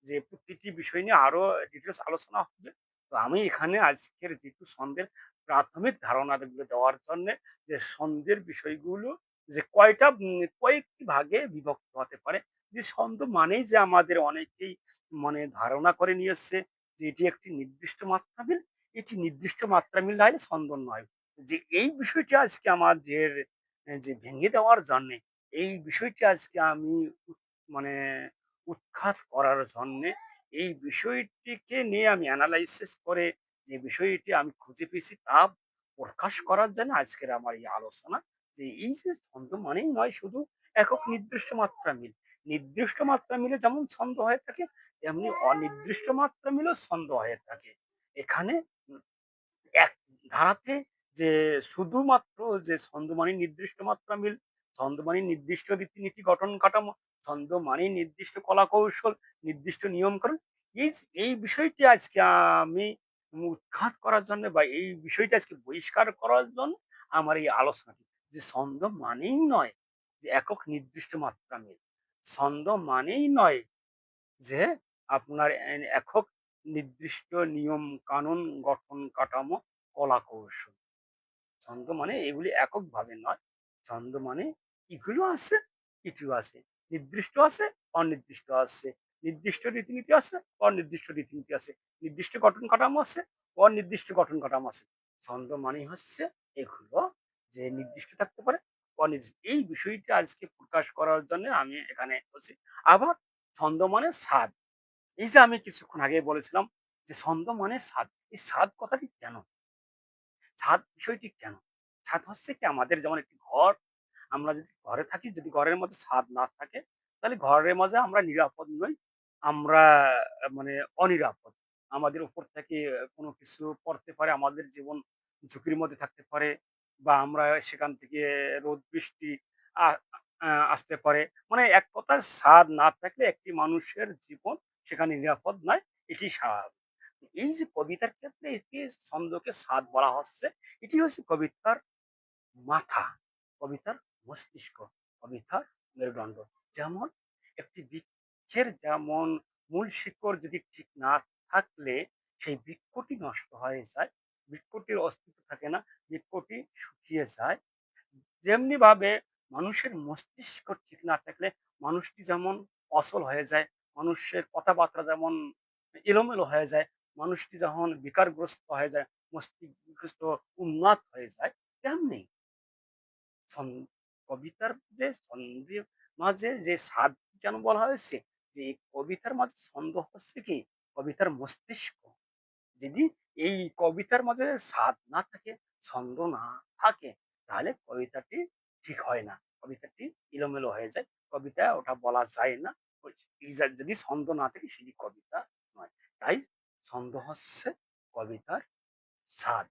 যে প্রতিটি বিষয় নিয়ে আরো ডিটেইলস আলোচনা হবে। তো আমি এখানে আজকের যেহেতু ছন্দের প্রাথমিক ধারণাগুলো দেওয়ার জন্যে, যে ছন্দের বিষয়গুলো যে কয়েকটি ভাগে বিভক্ত হতে পারে। যে ছন্দ মানেই যে আমাদের অনেকেই ধারণা করে নিয়েছে যে এটি একটি নির্দিষ্ট মাত্রা মিল, এটি নির্দিষ্ট মাত্রা মিল না হলে ছন্দ নয়। যে এই বিষয়টি আজকে আমাদের যে ভেঙে দেওয়ার জন্যে, এই বিষয়টি আজকে আমি উত মানে উৎখাত করার জন্যে, এই বিষয়টিকে নিয়ে আমি এনালাইসিস করে যে বিষয়টি আমি খুঁজে পেয়েছি তা প্রকাশ করার জন্য আজকের আমার এই আলোচনা। যে এই যে ছন্দ মানেই নয় শুধু একক নির্দিষ্ট মাত্রা মিল। নির্দিষ্ট মাত্রা মিলে যেমন ছন্দ হয়ে থাকে, তেমনি অনির্দিষ্ট মাত্রা মিলেও ছন্দ হয়ে থাকে। এখানে এক ধারাতে যে শুধুমাত্র যে ছন্দ মানে নির্দিষ্ট মাত্রা মিল, ছন্দ মানে নির্দিষ্ট রীতিনীতি, গঠন কাঠামো, ছন্দ মানে নির্দিষ্ট কলা-কৌশল, নির্দিষ্ট নিয়মকানুন। এই বিষয়টি আজকে আমি উৎখাত করার জন্য বা এই বিষয়টা আজকে বহিষ্কার করার জন্য আমার এই আলোচনাটি। যে ছন্দ মানেই নয় যে একক নির্দিষ্ট মাত্রা মিল। ছন্দ মানেই নয় যে আপনার একক নির্দিষ্ট নিয়ম কানুন, গঠন কাঠামো, কলা-কৌশল। ছন্দ মানে এগুলি এককভাবে নয়। ছন্দ মানে এগুলো আছে, এটিও আছে। নির্দিষ্ট আছে, অনির্দিষ্ট আছে। নির্দিষ্ট রীতিনীতি আছে, অনির্দিষ্ট রীতিনীতি আছে। নির্দিষ্ট গঠন কাঠামো আছে, অনির্দিষ্ট গঠন কাঠামো আছে। ছন্দ মানেই হচ্ছে এগুলো, যে নির্দিষ্ট থাকতে পারে, এই বিষয়টা আজকে প্রকাশ করার জন্য আমি এখানে বলছি। আবার ছন্দ মানে স্বাদ। এই যে আমি কিছুক্ষণ আগে বলেছিলাম যে ছন্দ মানে স্বাদ। এই স্বাদ কথাটি কেন? ছাদ বিষয়টি কেন? ছাদ হচ্ছে কি আমাদের যেমন একটি ঘর, আমরা যদি ঘরে থাকি, যদি ঘরের মধ্যে ছাদ না থাকে, তাহলে ঘরের মাঝে আমরা নিরাপদ নই। আমরা অনিরাপদ। আমাদের উপর থেকে কোনো কিছু পড়তে পারে, আমাদের জীবন ঝুঁকির মধ্যে থাকতে পারে, বা আমরা সেখান থেকে রোদ বৃষ্টি আ আ আসতে পারে। এক কথায় ছাদ না থাকলে একটি মানুষের জীবন সেখানে নিরাপদ নয়। এটি স্বাভাবিক। এই যে কবিতার ক্ষেত্রে এটি ছন্দকে ছাদ বলা হচ্ছে, এটি হচ্ছে কবিতার মাথা, কবিতার মস্তিষ্ক, কবিতার মেরুদণ্ড। যেমন একটি বৃক্ষের যেমন মূল শিকড় যদি ঠিক না থাকলে সেই বৃক্ষটি নষ্ট হয়ে যায়, বৃক্ষটির অস্তিত্ব থাকে না, বৃক্ষটি শুকিয়ে যায়। যেমনি ভাবে মানুষের মস্তিষ্ক ঠিক না থাকলে মানুষটি যেমন অচল হয়ে যায়, মানুষের কথাবার্তা যেমন এলোমেলো হয়ে যায়, মানুষটি যখন বিকারগ্রস্ত হয়ে যায়, মস্তিষ্ক উন্মাদ হয়ে যায়, তেমনি ছন কবিতার যে ছন্দের মাঝে যে স্বাদ কেন বলা হয়েছে? যে এই কবিতার মাঝে ছন্দ হচ্ছে কি? কবিতার মস্তিষ্ক। যদি এই কবিতার মাঝে স্বাদ না থাকে, ছন্দ না থাকে, তাহলে কবিতাটি ঠিক হয় না। কবিতাটি এলোমেলো হয়ে যায়। কবিতা ওটা বলা যায় না। ওই যদি ছন্দ না থাকে সেটি কবিতা নয়। তাই ছন্দ হচ্ছে কবিতার স্বাদ,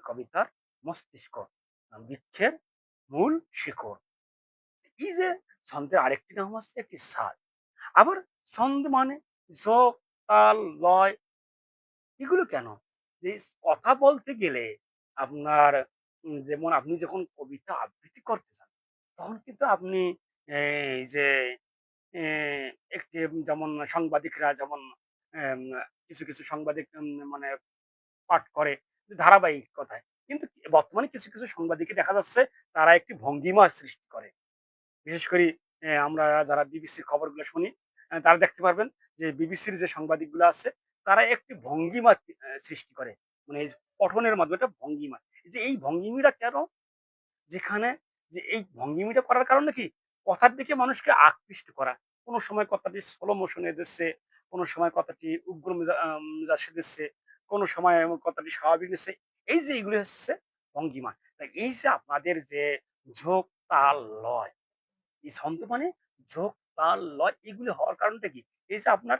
কবিতার মস্তিষ্ক, বৃক্ষের মূল শিকড়। এই যে ছন্দের আরেকটি নাম হচ্ছে একটি স্বাদ। আবার ছন্দ মানে যোগ, তাল, লয়, এগুলো কেন? যে কথা বলতে গেলে আপনার যেমন আপনি যখন কবিতা আবৃত্তি করতে যান, তখন কিন্তু আপনি এই যে এ একটি যেমন সাংবাদিকরা যেমন এম কিছু সাংবাদিক পাঠ করে ধারাবাহিকতায়। কিন্তু বর্তমানে কিছু সাংবাদিককে দেখা যাচ্ছে তারা একটি ভঙ্গিমা সৃষ্টি করে। বিশেষ করে আমরা যারা বিবিসির খবরগুলো শুনি, তারা দেখতে পারবেন যে বিবিসির যে সাংবাদিকগুলো আছে, তারা একটি ভঙ্গিমা সৃষ্টি করে। মানে এই যে পঠনের মাধ্যমে একটা ভঙ্গিমা। যে এই ভঙ্গিমিটা কেন? যেখানে যে এই ভঙ্গিমিটা করার কারণে কি? কথার দিকে মানুষকে আকৃষ্ট করা। কোন সময় কথাটি স্লো মোশন এ দিচ্ছে, কোন সময় কথাটি উগ্র মেজাজে দিচ্ছে, কোন সময় এমন কথাটি স্বাভাবিক দিচ্ছে। এই যে এগুলি হচ্ছে ভঙ্গিমা। তাই এই যে আপনাদের যে ঝোঁক, তাল, লয় এই ছন্দ মানে ঝোঁক, তাল, লয় এগুলি হওয়ার কারণটা কি? এই যে আপনার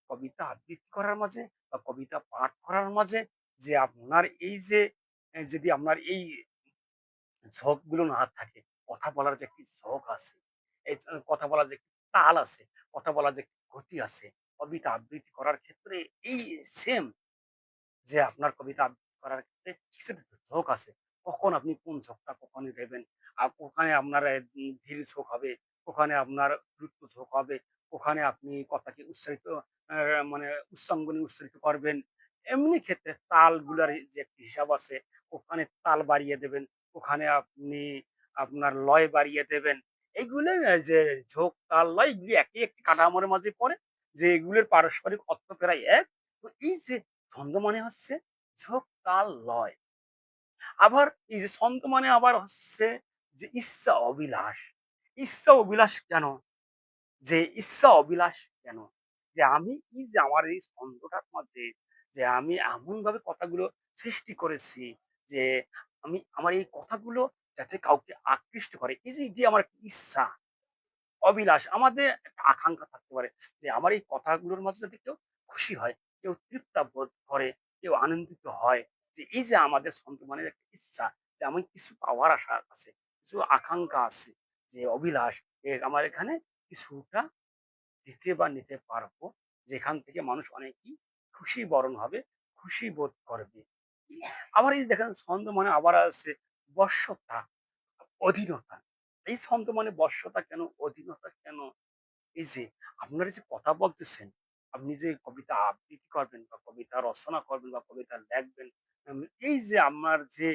কবিতা আবৃত্তি করার মাঝে বা কবিতা পাঠ করার মাঝে যে আপনার এই যে যদি আপনার এই ঝোঁকগুলো না থাকে, কথা বলার যে একটি ঝোঁক আছে, এই কথা বলার যে একটি তাল আছে, কথা বলার যে একটি গতি আছে, কবিতা আবৃত্তি করার ক্ষেত্রে এই সেম যে আপনার কবিতা আবৃত্তি করার ক্ষেত্রে কিছু একটা ঝোঁক আছে। কখন আপনি কোন ঝোঁকটা কখনই দেবেন। ওখানে আপনার ধীর ঝোঁক হবে, ওখানে আপনার দ্রুত ঝোঁক হবে, ওখানে আপনি কথাকে উচ্চারিত আ মানে উচ্চাঙ্গনি উচ্চারিত করবেন। এমনি ক্ষেত্রে তালগুলার যে একটি হিসাব আছে, ওখানে তাল বাড়িয়ে দেবেন, ওখানে আপনি আপনার লয় বাড়িয়ে দেবেন। এইগুলো যে ঝোঁক, তাল, লয় এগুলি একই একটি কাঠামোর মাঝে পড়ে যে এগুলোর পারস্পরিক অর্থ প্রায় এক। তো এই যে ছন্দ মানে হচ্ছে ঝোঁক, তাল, লয়। আবার এই যে ছন্দ মানে আবার হচ্ছে যে ইচ্ছা অবিলাস। ইচ্ছা অবিলাস কেন? যে ইচ্ছা অবিলাস কেন? যে আমি এই যে আমার এই ছন্দটার মধ্যে যে আমি এমনভাবে কথাগুলো সৃষ্টি করেছি যে আমি আমার এই কথাগুলো যাতে কাউকে আকৃষ্ট করে। এই যে, যে আমার ইচ্ছা অবিলাস। আমাদের একটা আকাঙ্খা থাকতে পারে যে আমার এই কথাগুলোর মাঝে যদি কেউ খুশি হয়, কেউ তৃপ্তা বোধ করে, কেউ আনন্দিত হয়। যে এই যে আমাদের সন্তানের একটা ইচ্ছা যে আমি কিছু পাওয়ার আশা আছে, কিছু আকাঙ্খা আছে, যে অভিলাষ আমার এখানে কিছুটা দিতে বা নিতে পারবো। যেখান থেকে মানুষ অনেকই খুশি বরণ হবে, খুশি বোধ করবে। আবার এই দেখেন ছন্দ মানে আবার আছে বশ্যতা, অধীনতা। এই ছন্দ মানে বশ্যতা কেন? অধীনতা কেন? এই যে আপনারা যে কথা বলতেছেন, আপনি যে কবিতা আবৃত্তি করবেন বা কবিতা রচনা করবেন বা কবিতা লেখবেন, এই যে আমার যে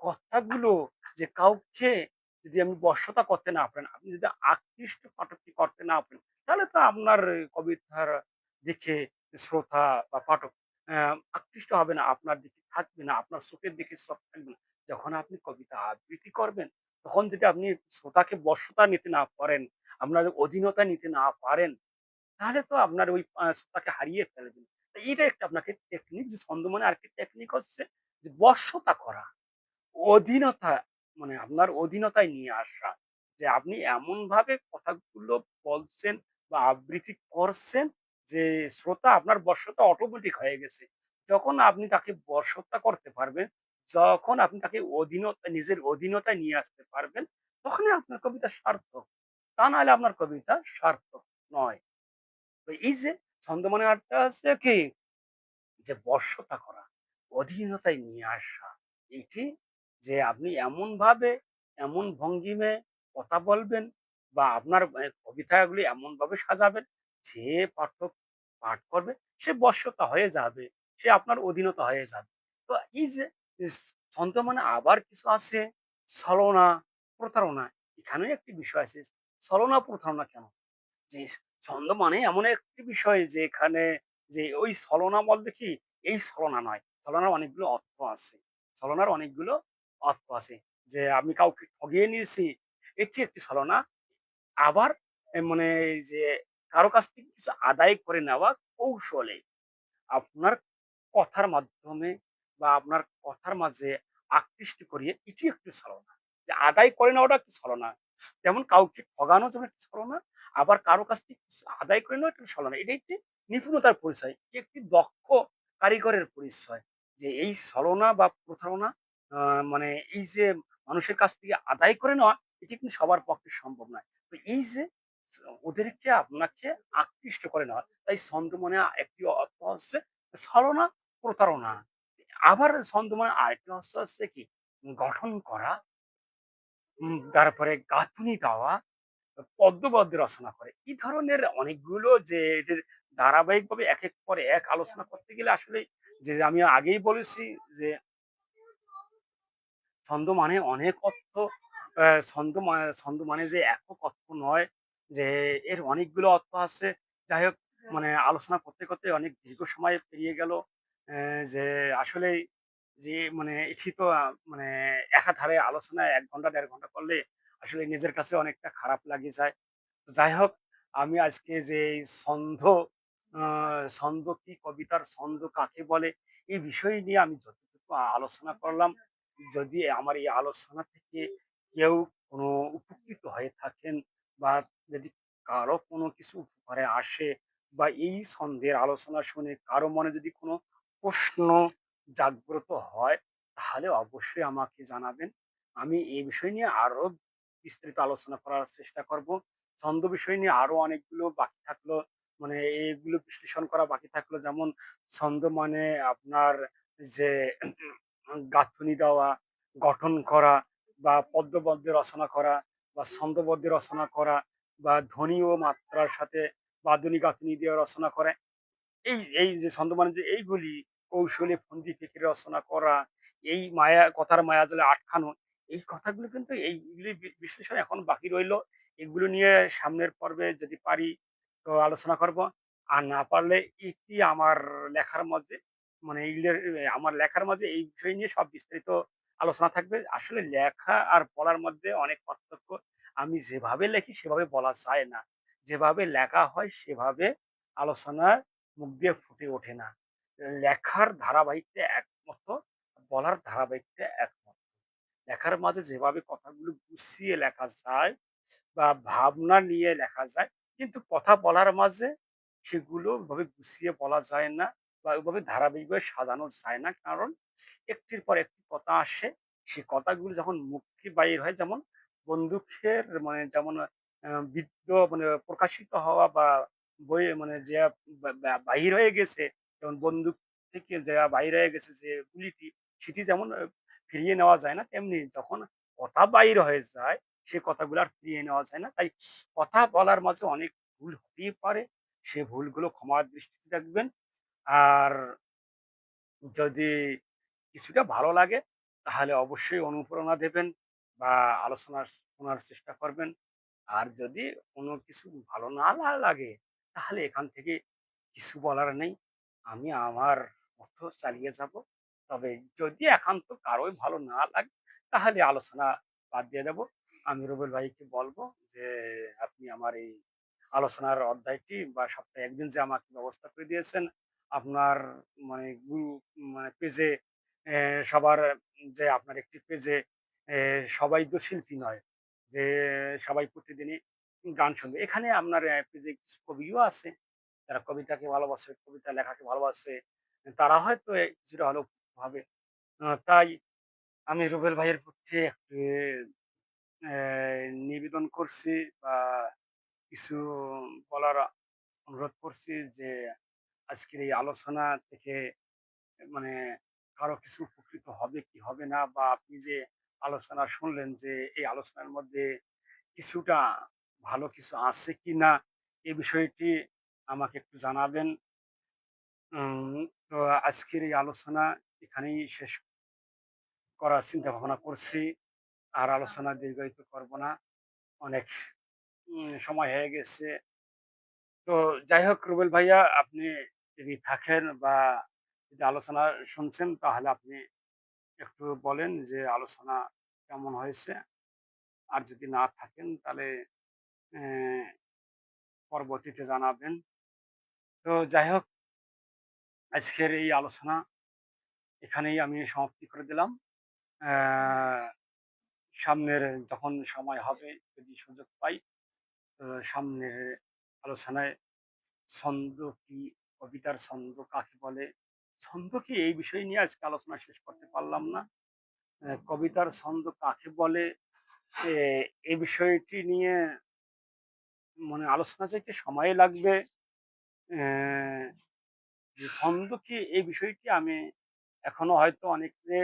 কথাগুলো যে কাউকে যদি আমি বশ্যতা করতে না পারেন, আপনি যদি আকৃষ্ট পাঠককে করতে না পারেন, তাহলে তো আপনার কবিতার দিকে শ্রোতা বা পাঠক আকৃষ্ট হবে না, আপনার দিকে থাকবে না, আপনার চোখের দিকে চোখ থাকবে না। যখন আপনি কবিতা আবৃত্তি করবেন, তখন যদি আপনি শ্রোতাকে বশ্যতা নিতে না পারেন, আপনার অধীনতা নিতে না পারেন, তাহলে তো আপনার ওই তাকে হারিয়ে ফেলবেন। তো এটা একটা আপনাকে টেকনিক যে ছন্দ মানে আরেকটি টেকনিক হচ্ছে যে বশ্যতা করা। অধীনতা মানে আপনার অধীনতায় নিয়ে আসা। যে আপনি এমনভাবে কথাগুলো বলছেন বা আবৃত্তি করছেন যে শ্রোতা আপনার বশ্যতা অটোমেটিক হয়ে গেছে। যখন আপনি তাকে বশ্যতা করতে পারবেন, যখন আপনি তাকে নিজের অধীনতায় নিয়ে আসতে পারবেন, তখনই আপনার কবিতা সার্থক। তা নাহলে আপনার কবিতা সার্থক নয়। তো এই যে ছন্দ মানে একটা হচ্ছে কি যে বশ্যতা করা, অধীনতায় নিয়ে আসা। এটি যে আপনি এমনভাবে, এমন ভঙ্গিমে কথা বলবেন বা আপনার কবিতাগুলি এমনভাবে সাজাবেন, যে পাঠক পাঠ করবে সে বশ্যতা হয়ে যাবে। সে আপনার অধীনতা হয়ে যাবে। তো এই যে ইস ছন্দ মানে আবার কিছু আছে ছলনা, প্রতারণা। এখানেও একটি বিষয় আছে। ছলনা, প্রতারণা কেন? যে ছন্দ মানে এমন একটি বিষয় যে এখানে যে ওই ছলনা বলতে কি এই ছলনা নয়। ছলনার অনেকগুলো অর্থ আছে। ছলনার অনেকগুলো অর্থ আছে। যে আমি কাউকে ঠগিয়ে নিয়েছি, এটি একটি ছলনা। আবার মানে এই যে কারো কাছ থেকে কিছু আদায় করে নেওয়া কৌশলে আপনার কথার মাধ্যমে বা আপনার কথার মাঝে আকৃষ্ট করিয়ে এটি একটি ছলনা। যে আদায় করে নেওয়াটা একটি ছলনা। যেমন কাউকে ঠগানো যেমন একটি ছলনা, আবার কারো কাছ থেকে কিছু আদায় করে নেওয়া একটি ছলনা। এটা একটি নিপুণতার পরিচয়। এটি একটি দক্ষ কারিগরের পরিচয়। যে এই ছলনা বা প্রতারণা আ মানে এই যে মানুষের কাছ থেকে আদায় করে নেওয়া এটি কিন্তু সবার পক্ষে সম্ভব নয়। তো এই যে ওদেরকে আপনাকে আকৃষ্ট করে নেওয়া। তাই ছন্দ মানে একটি অর্থ হচ্ছে ছলনা, প্রতারণা। আবার ছন্দ মানে আরেকটা অর্থ হচ্ছে কি গঠন করা, তারপরে গাঁথুনি দেওয়া, পদ্য গদ্যে রচনা করে। এই ধরনের অনেকগুলো যে এদের ধারাবাহিকভাবে একের পর এক আলোচনা করতে গেলে আসলে যে আমি আগেই বলেছি যে ছন্দ মানে অনেক অর্থ। ছন্দ মানে যে একক অর্থ নয়, যে এর অনেকগুলো অর্থ আছে। যাই হোক, মানে আলোচনা করতে, করতে অনেক দীর্ঘ সময় পেরিয়ে গেল। যে আসলেই যে মানে এটি তো মানে একাধারে আলোচনা ১ ঘন্টা ১.৫ ঘন্টা করলে আসলে নিজের কাছে অনেকটা খারাপ লাগে যায়। তো যাই হোক, আমি আজকে যে এই আ ছন্দ কি, কবিতার ছন্দ কাকে বলে? এই বিষয় নিয়ে আমি যতটুকু আলোচনা করলাম, যদি আমার এই আলোচনা থেকে কেউ কোনো উপকৃত হয়ে থাকেন, বা যদি কারো কোনো কিছু উপকারে আসে, বা এই ছন্দের আলোচনা শুনে কারো মনে যদি কোনো প্রশ্ন জাগ্রত হয়, তাহলে অবশ্যই আমাকে জানাবেন। আমি এই বিষয় নিয়ে আরো বিস্তারিত আলোচনা করার চেষ্টা করব। ছন্দ বিষয় নিয়ে আরো অনেকগুলো বাকি থাকলো। মানে এগুলো বিশ্লেষণ করা বাকি থাকলো। যেমন ছন্দ মানে আপনার যে গাঁথুনি দেওয়া, গঠন করা, বা পদ্যবদ্ধে রচনা করা, বা ছন্দবদ্ধে রচনা করা, বা ধ্বনি ও মাত্রার সাথে বাঁধনি গাঁথুনি দিয়ে রচনা করা। এই যে ছন্দ মানে যে এইগুলি কৌশলে ফন্দি ফিকিরে রচনা করা, এই কথার মায়াজালে আটকানো, এই কথাগুলো কিন্তু এইগুলি বিশ্লেষণ এখনো বাকি রইলো। এগুলো নিয়ে সামনের পর্বে যদি পারি তো আলোচনা করব। আর না পারলে এটি আমার লেখার মাঝে, মানে আমার লেখার মাঝে এই বিষয় নিয়ে সব বিস্তারিত আলোচনা থাকবে। আসলে লেখা আর বলার মধ্যে অনেক পার্থক্য। আমি যেভাবে লেখি সেভাবে বলা যায় না। যেভাবে লেখা হয় সেভাবে আলোচনা মুখ দিয়ে ফুটে ওঠে না। লেখার ধারাবাহিকতা একমত, বলার ধারাবাহিকতা একমত। লেখার মাঝে যেভাবে কথাগুলো গুছিয়ে লেখা যায়, বা ভাবনা নিয়ে লেখা যায়, কিন্তু কথা বলার মাঝে সেগুলো ওভাবে গুছিয়ে বলা যায় না, বা ওইভাবে ধারাবাহিকভাবে সাজানো যায় না। কারণ একটির পর একটি কথা আসে। সেই কথাগুলো যখন মুখ থেকে বাইর হয়, যেমন বন্দুকের মানে যেমন মানে প্রকাশিত হওয়া, বা বইয়ে মানে যে বাহির হয়ে গেছে, যেমন বন্দুক থেকে যা বাহির হয়ে গেছে যে গুলিটি, সেটি যেমন ফিরিয়ে নেওয়া যায় না, তেমনি যখন কথা বাইর হয়ে যায়, সে কথাগুলো আর ফিরিয়ে নেওয়া যায় না। তাই কথা বলার মাঝে অনেক ভুল হতেই পারে। সে ভুলগুলো ক্ষমার দৃষ্টিতে দেখবেন। আর যদি কিছুটা ভালো লাগে, তাহলে অবশ্যই অনুপ্রেরণা দেবেন, বা আলোচনা শোনার চেষ্টা করবেন। আর যদি কোনো কিছু ভালো না লাগে, তাহলে এখান থেকে কিছু বলার নেই। আমি আমার মতো চালিয়ে যাব। তবে যদি একান্ত কারোই ভালো না লাগে, তাহলে আলোচনা বাদ দিয়ে দেব। আমি রুবেল ভাইকে বলব যে, আপনি আমার এই আলোচনার অধ্যায়টি বা সপ্তাহে ১ দিন যে আমাকে ব্যবস্থা করে দিয়েছেন, আপনার মানে মানে পেজে সবার, যে আপনার একটি পেজে সবাই তো শিল্পী নয়। যে সবাই প্রতিদিনই গান শুনবে। এখানে আপনার পেজে কিছু কবিও আছে। যারা কবিতাকে ভালোবাসে, কবিতা লেখাকে ভালোবাসে। তারা হয়তো কিছুটা হলেও হবে। তাই আমি রুবেল ভাইয়ের পক্ষে একটি নিবেদন করছি, বা কিছু বলার অনুরোধ করছি যে, আজকের এই আলোচনা থেকে মানে কারো কিছু উপকৃত হবে কি হবে না, বা আপনি যে আলোচনা শুনলেন, যে এই আলোচনার মধ্যে কিছুটা ভালো কিছু আছে কিনা, এই বিষয়টি আমাকে একটু জানাবেন। উম তো আজকের এই আলোচনা এখানেই শেষ করার চিন্তা ভাবনা করছি। আর আলোচনা দীর্ঘায়িত করব না। অনেক সময় হয়ে গেছে। তো যাই হোক, রুবেল ভাইয়া, আপনি যদি থাকেন, বা যদি আলোচনা শুনছেন, তাহলে আপনি একটু বলেন যে আলোচনা কেমন হয়েছে? আর যদি না থাকেন, তাহলে অ্যা পরবর্তীতে জানাবেন। তো যাই হোক, আজকের এই আলোচনা এখানেই আমি সমাপ্তি করে দিলাম। অ্যা সামনের যখন সময় হবে, যদি সুযোগ পাই, তো সামনের আলোচনায় ছন্দ কি, কবিতার ছন্দ কাকে বলে, ছন্দ কি, এই বিষয় নিয়ে আজকে আলোচনা শেষ করতে পারলাম না। কবিতার ছন্দ কাকে বলে, এ এই বিষয়টি নিয়ে মানে আলোচনা চাইতে সময় লাগবে। অ্যা যে ছন্দ কি, এই বিষয়টি আমি এখনো হয়তো অনেককে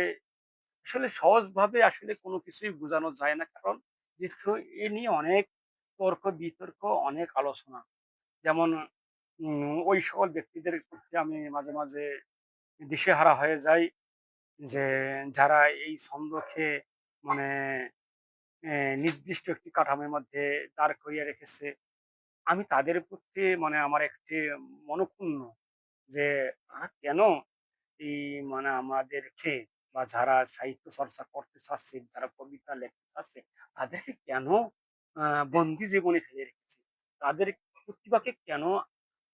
আসলে সহজভাবে আসলে কোনো কিছুই বোঝানো যায় না। কারণ যেহেতু এ নিয়ে অনেক তর্ক-বিতর্ক, অনেক আলোচনা। যেমন ওই সকল ব্যক্তিদের প্রতি আমি মাঝে, মাঝে দিশেহারা হয়ে যাই, যে যারা এই ছন্দকে মানে নির্দিষ্ট একটি কাঠামোর মধ্যে দাঁড় করিয়ে রেখেছে। আমি তাদের প্রতি আমার একটি মনোক্ষুণ্ণ যে তারা কেন এই আমাদেরকে বা যারা সাহিত্য চর্চা করতে চাচ্ছে, যারা কবিতা লিখতে চাচ্ছে, তাদেরকে কেন বন্দি জীবনে ফেলে রেখেছে? তাদের প্রতিভাকে কেন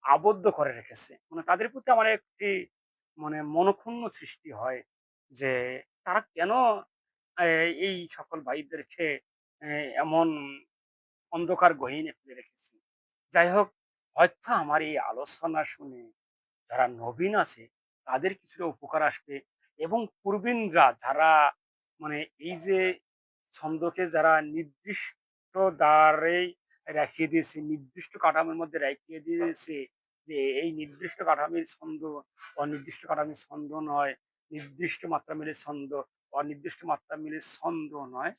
আবদ্ধ করে রেখেছে? তাদের প্রতি আমার একটি মনোক্ষুণ্ণ সৃষ্টি হয় যে তারা কেন এ এই সকল ভাইদেরকে এমন অন্ধকার গহীনে ফেলে রেখেছে। যাই হোক, হয়তো আমার এই আলোচনা শুনে যারা নবীন আছে তাদের কিছুটা উপকার আসবে এবং প্রবীণরা যারা এই যে ছন্দকে যারা নির্দিষ্ট দ্বারাই রেখে দিয়েছে, নির্দিষ্ট কাঠামোর মধ্যে রেখে দিয়েছে যে এই নির্দিষ্ট কাঠামোর ছন্দ অনির্দিষ্ট কাঠামোর ছন্দ নয়, নির্দিষ্ট মাত্রা মিলে ছন্দ, অনির্দিষ্ট মাত্রা মিলে ছন্দ নয়,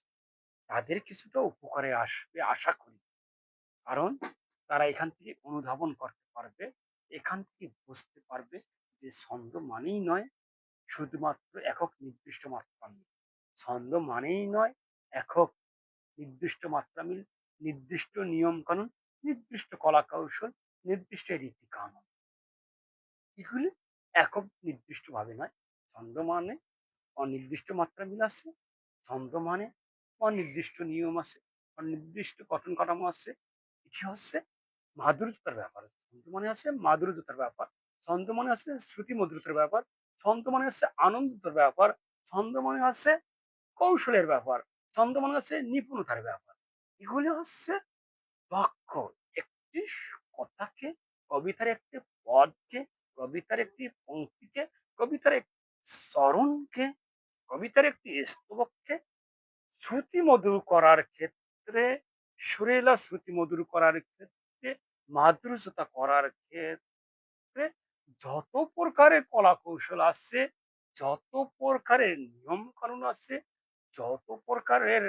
তাদের কিছুটা উপকারে আসবে আশা করি। কারণ তারা এখান থেকে অনুধাবন করতে পারবে, এখান থেকে বুঝতে পারবে যে ছন্দ মানেই নয় শুধুমাত্র একক নির্দিষ্ট মাত্রা মিল। ছন্দ মানেই নয় একক নির্দিষ্ট মাত্রা মিল, নির্দিষ্ট নিয়ম কানুন, নির্দিষ্ট কলা কৌশল, নির্দিষ্ট রীতি কানুন। এগুলি একক নির্দিষ্ট ভাবে নয়। ছন্দ মানে অনির্দিষ্ট মাত্রা মিল আছে, ছন্দ মানে অনির্দিষ্ট নিয়ম আছে, অনির্দিষ্ট গঠন কাঠামো আছে। এটি হচ্ছে মাধুর্যতার ব্যাপার। ছন্দ মানে হচ্ছে মাধুর্যতার ব্যাপার। ছন্দ মানে হচ্ছে শ্রুতি মধুরতার ব্যাপার। ছন্দ মানে হচ্ছে আনন্দতার ব্যাপার। ছন্দ মানে হচ্ছে কৌশলের ব্যাপার। ছন্দ মানে হচ্ছে নিপুণতার ব্যাপার। এগুলি হচ্ছে দক্ষ একটি কথাকে, কবিতার একটি পদকে, কবিতার একটি পংক্তিকে, কবিতার একটি চরণকে, কবিতার একটি স্তবককে শ্রুতিমধুর করার ক্ষেত্রে, সুরেলা শ্রুতিমধুর করার ক্ষেত্রে, মাধুর্যতা করার ক্ষেত্রে যত প্রকারের কলা কৌশল আছে, যত প্রকারের নিয়ম কানুন আছে, যত প্রকারের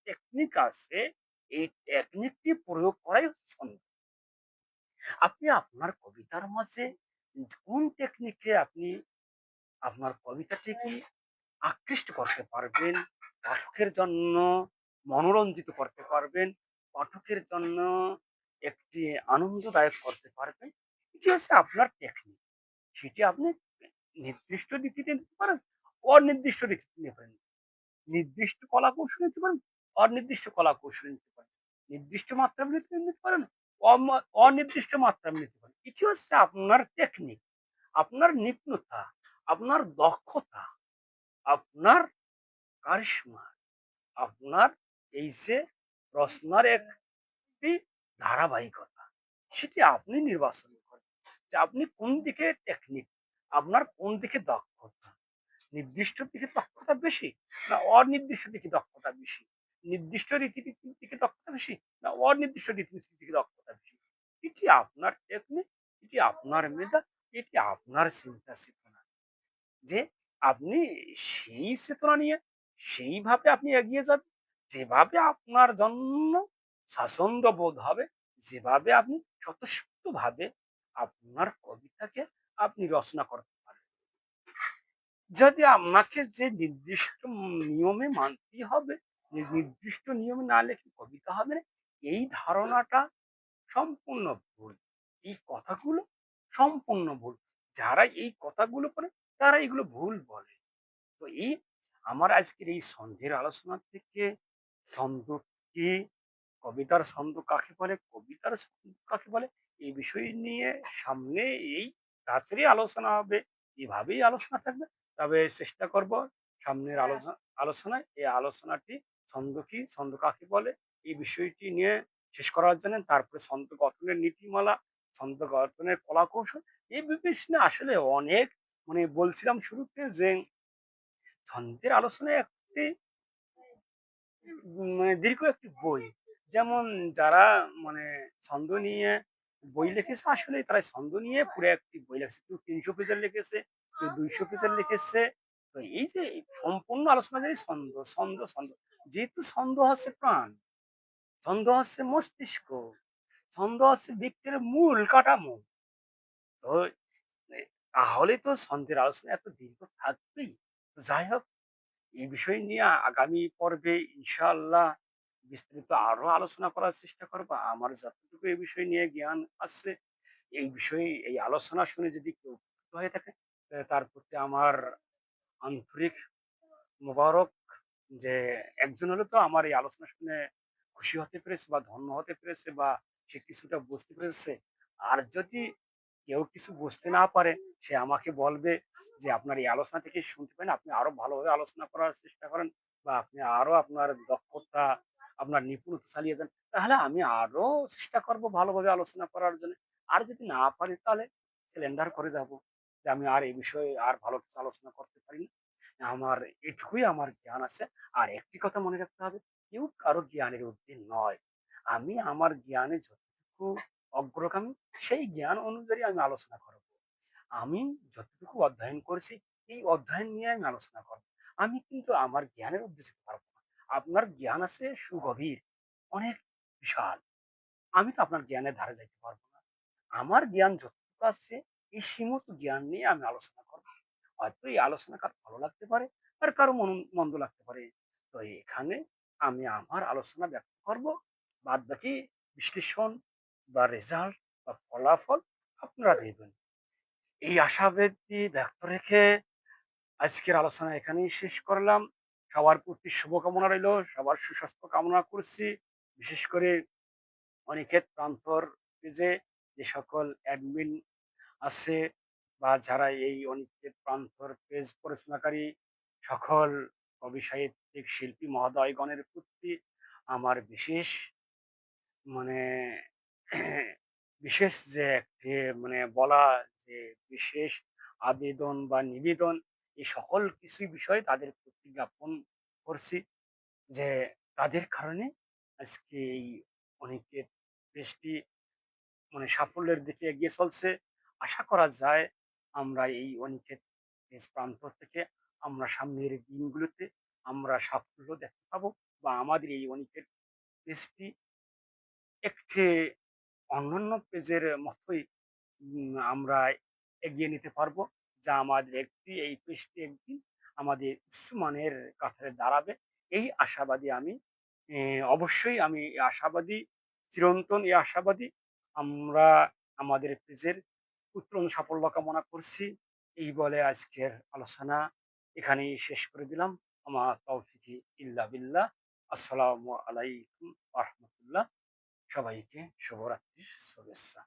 টেকনিক আছে, এই টেকনিকটি প্রয়োগ করাই হচ্ছে ছন্দ। আপনি আপনার কবিতার মাঝে কোন টেকনিকে আপনি আপনার কবিতাটিকে আকৃষ্ট করতে পারবেন, পাঠকের জন্য মনোরঞ্জিত করতে পারবেন, পাঠকের জন্য একটি আনন্দদায়ক করতে পারবেন। এটি হচ্ছে আপনার টেকনিক। সেটি আপনি নির্দিষ্ট রীতিতে নিতে পারেন, অনির্দিষ্ট রীতিতে নিতে পারেন। নির্দিষ্ট কলা কৌশল নিতে পারেন, অনির্দিষ্ট কলা কৌশল নিতে পারেন। নির্দিষ্ট মাত্রা নিতে নিতে পারেন, অনির্দিষ্ট মাত্রা নিতে পারেন। এটি হচ্ছে আপনার টেকনিক, আপনার নিপুণতা, আপনার দক্ষতা, আপনার কারিশমা, আপনার এই যে রচনার একটি ধারাবাহিকতা, সেটি আপনি নির্বাচন করেন যে আপনি কোন দিকে টেকনিক, আপনার কোন দিকে দক্ষতা, নির্দিষ্ট দিকে দক্ষতা বেশি না অনির্দিষ্ট দিকে দক্ষতা বেশি, নির্দিষ্ট রীতিনীতির দিকে দক্ষতা বেশি না অনির্দিষ্ট রীতিনীতির দিকে দক্ষতা বেশি। এটি আপনার টেকনিক, এটি আপনার মেধা, এটি আপনার চিন্তা চেতনা যে আপনি সেই চেতনা নিয়ে সেইভাবে আপনি এগিয়ে যাবেন যেভাবে আপনার জন্য স্বাচ্ছন্দ্য বোধ হবে, যেভাবে আপনি স্বতঃস্ফূর্ত ভাবে আপনার কবিতাকে আপনি রচনা করতে পারেন। যদি আপনাকে যে নির্দিষ্ট নিয়মে মানতেই হবে, নির্দিষ্ট নিয়মে না লেখে কবিতা হবে না, এই ধারণাটা সম্পূর্ণ ভুল। এই কথাগুলো সম্পূর্ণ ভুল। যারা এই কথাগুলো বলে তারা এগুলো ভুল বলে। তো এই আমার আজকের এই ছন্দের আলোচনা থেকে ছন্দ কি, কবিতার ছন্দ কাকে বলে, কবিতার ছন্দ কাকে বলে, এই বিষয় নিয়ে সামনে এই তাড়াতাড়ি আলোচনা হবে। এভাবেই আলোচনা থাকবে। তবে চেষ্টা করব সামনের আলোচনায় এই আলোচনাটি ছন্দ কি, ছন্দ কাকে বলে এই বিষয়টি নিয়ে শেষ করার জন্য। তারপরে ছন্দ গঠনের নীতিমালা, ছন্দ গঠনের কলাকৌশল, এই বিষয়ে আসলে অনেক বলছিলাম শুরুতে যে ছন্দের আলোচনায় একটি দীর্ঘ একটি বই। যেমন যারা মানে ছন্দ নিয়ে বই লিখেছে আসলে তারা ছন্দ নিয়ে পুরো একটি বই লিখেছে। কেউ ৩০০ পেজের লিখেছে, কেউ ২০০ পেজের লিখেছে। তো এই যে এই সম্পূর্ণ আলোচনা যে ছন্দ, ছন্দ, ছন্দ। যেহেতু ছন্দ হচ্ছে প্রাণ, ছন্দ হচ্ছে মস্তিষ্ক, ছন্দ হচ্ছে ব্যক্তির মূল কাঠামো। তো এ তাহলে তো ছন্দের আলোচনা এত দীর্ঘ থাকবেই। তো যাই হোক এই বিষয় নিয়ে আগামী পর্বে ইনশাআল্লাহ বিস্তারিত আরো আলোচনা করার চেষ্টা করব। আমার যতটুকু এই বিষয় নিয়ে জ্ঞান আছে, এই বিষয়ে এই আলোচনা শুনে যদি কেউ উপকৃত হয়ে থাকে, তার প্রতি আমার আন্তরিক মোবারক, যে একজন হলে তো আমার এই আলোচনা শুনে খুশি হতে পেরেছে বা ধন্য হতে পেরেছে বা সে কিছুটা বুঝতে পেরেছে। আর যদি কেউ কিছু বুঝতে না পারে, সে আমাকে বলবে যে আপনার এই আলোচনা থেকে শুনতে পারেন, আপনি আরো ভালোভাবে আলোচনা করার চেষ্টা করেন বা আপনি আরো আপনার দক্ষতা, আপনার নিপুণতা চালিয়ে যান। তাহলে আমি আরো চেষ্টা করব ভালোভাবে আলোচনা করার জন্য। আর যদি না পারি তাহলে সিলিন্ডার করে যাব। যে আমি আর এই বিষয়ে আর ভালো কিছু আলোচনা করতে পারি না। আমার এটুকুই আমার জ্ঞান আছে। আর একটি কথা মনে রাখতে হবে, কেউ কারো জ্ঞানের ঊর্ধ্বে নয়। আমি আমার জ্ঞানে যতটুকু অগ্রগামী, সেই জ্ঞান অনুযায়ী আমি আলোচনা করব। আমি যতটুকু অধ্যয়ন করেছি, এই অধ্যয়ন নিয়ে আমি আলোচনা করব। আমি কিন্তু আমার জ্ঞানের ঊর্ধ্বে যেতে পারব না। আপনার জ্ঞান আছে সুগভীর, অনেক বিশাল। আমি তো আপনার জ্ঞানের ধারে যাইতে পারব না। আমার জ্ঞান যতটুকু আছে, এই সীমিত জ্ঞান নিয়ে আমি আলোচনা করব। হয়তো এই আলোচনা কারো ভালো লাগতে পারে, আর কারো মন্দ লাগতে পারে। তো এখানে আমি আমার আলোচনা ব্যক্ত করব। বাদবাকি বিশ্লেষণ বা রেজাল্ট বা ফলাফল আপনারা দেবেন। এই আশাবাদী ব্যক্ত রেখে আজকের আলোচনা এখানেই শেষ করলাম। সবার প্রতি শুভকামনা রইল। সবার সুস্বাস্থ্য কামনা করছি। বিশেষ করে অনিকেত প্রান্তর পেজে যে সকল অ্যাডমিন আছে বা যারা এই অনিকেত প্রান্তর পেজ পরিচালনাকারী সকল কবি সাহিত্যিক শিল্পী মহোদয়গণের প্রতি আমার বিশেষ মানে বিশেষ যে একটি বলা যে বিশেষ আবেদন বা নিবেদন, এই সকল কিছুই বিষয়ে তাদের প্রতি জ্ঞাপন করছি যে তাদের কারণে আজকে এই অনিকেত দেশটি সাফল্যের দিকে এগিয়ে চলছে। আশা করা যায় আমরা এই অনিকেত নিজ প্রান্ত থেকে আমরা সামনের দিনগুলোতে আমরা সাফল্য দেখতে পাবো বা আমাদের এই অনিকেত দেশটি একটি অন্যান্য পেজের মতোই আমরা এগিয়ে নিতে পারবো। যা আমাদের এই পেজটি একদিন আমাদের উচ্চমানের কাতারে দাঁড়াবে। এই আশাবাদী আমি। অবশ্যই আমি এই আশাবাদী, চিরন্তন এই আশাবাদী। আমরা আমাদের পেজের উত্তরণ সাফল্য কামনা করছি। এই বলে আজকের আলোচনা এখানেই শেষ করে দিলাম। আমা তৌফিকি ইল্লা বিল্লাহ। আসসালামু আলাইকুম ওয়া রাহমাতুল্লাহ। সবাইকে শুভরাত্রির শুভেচ্ছা।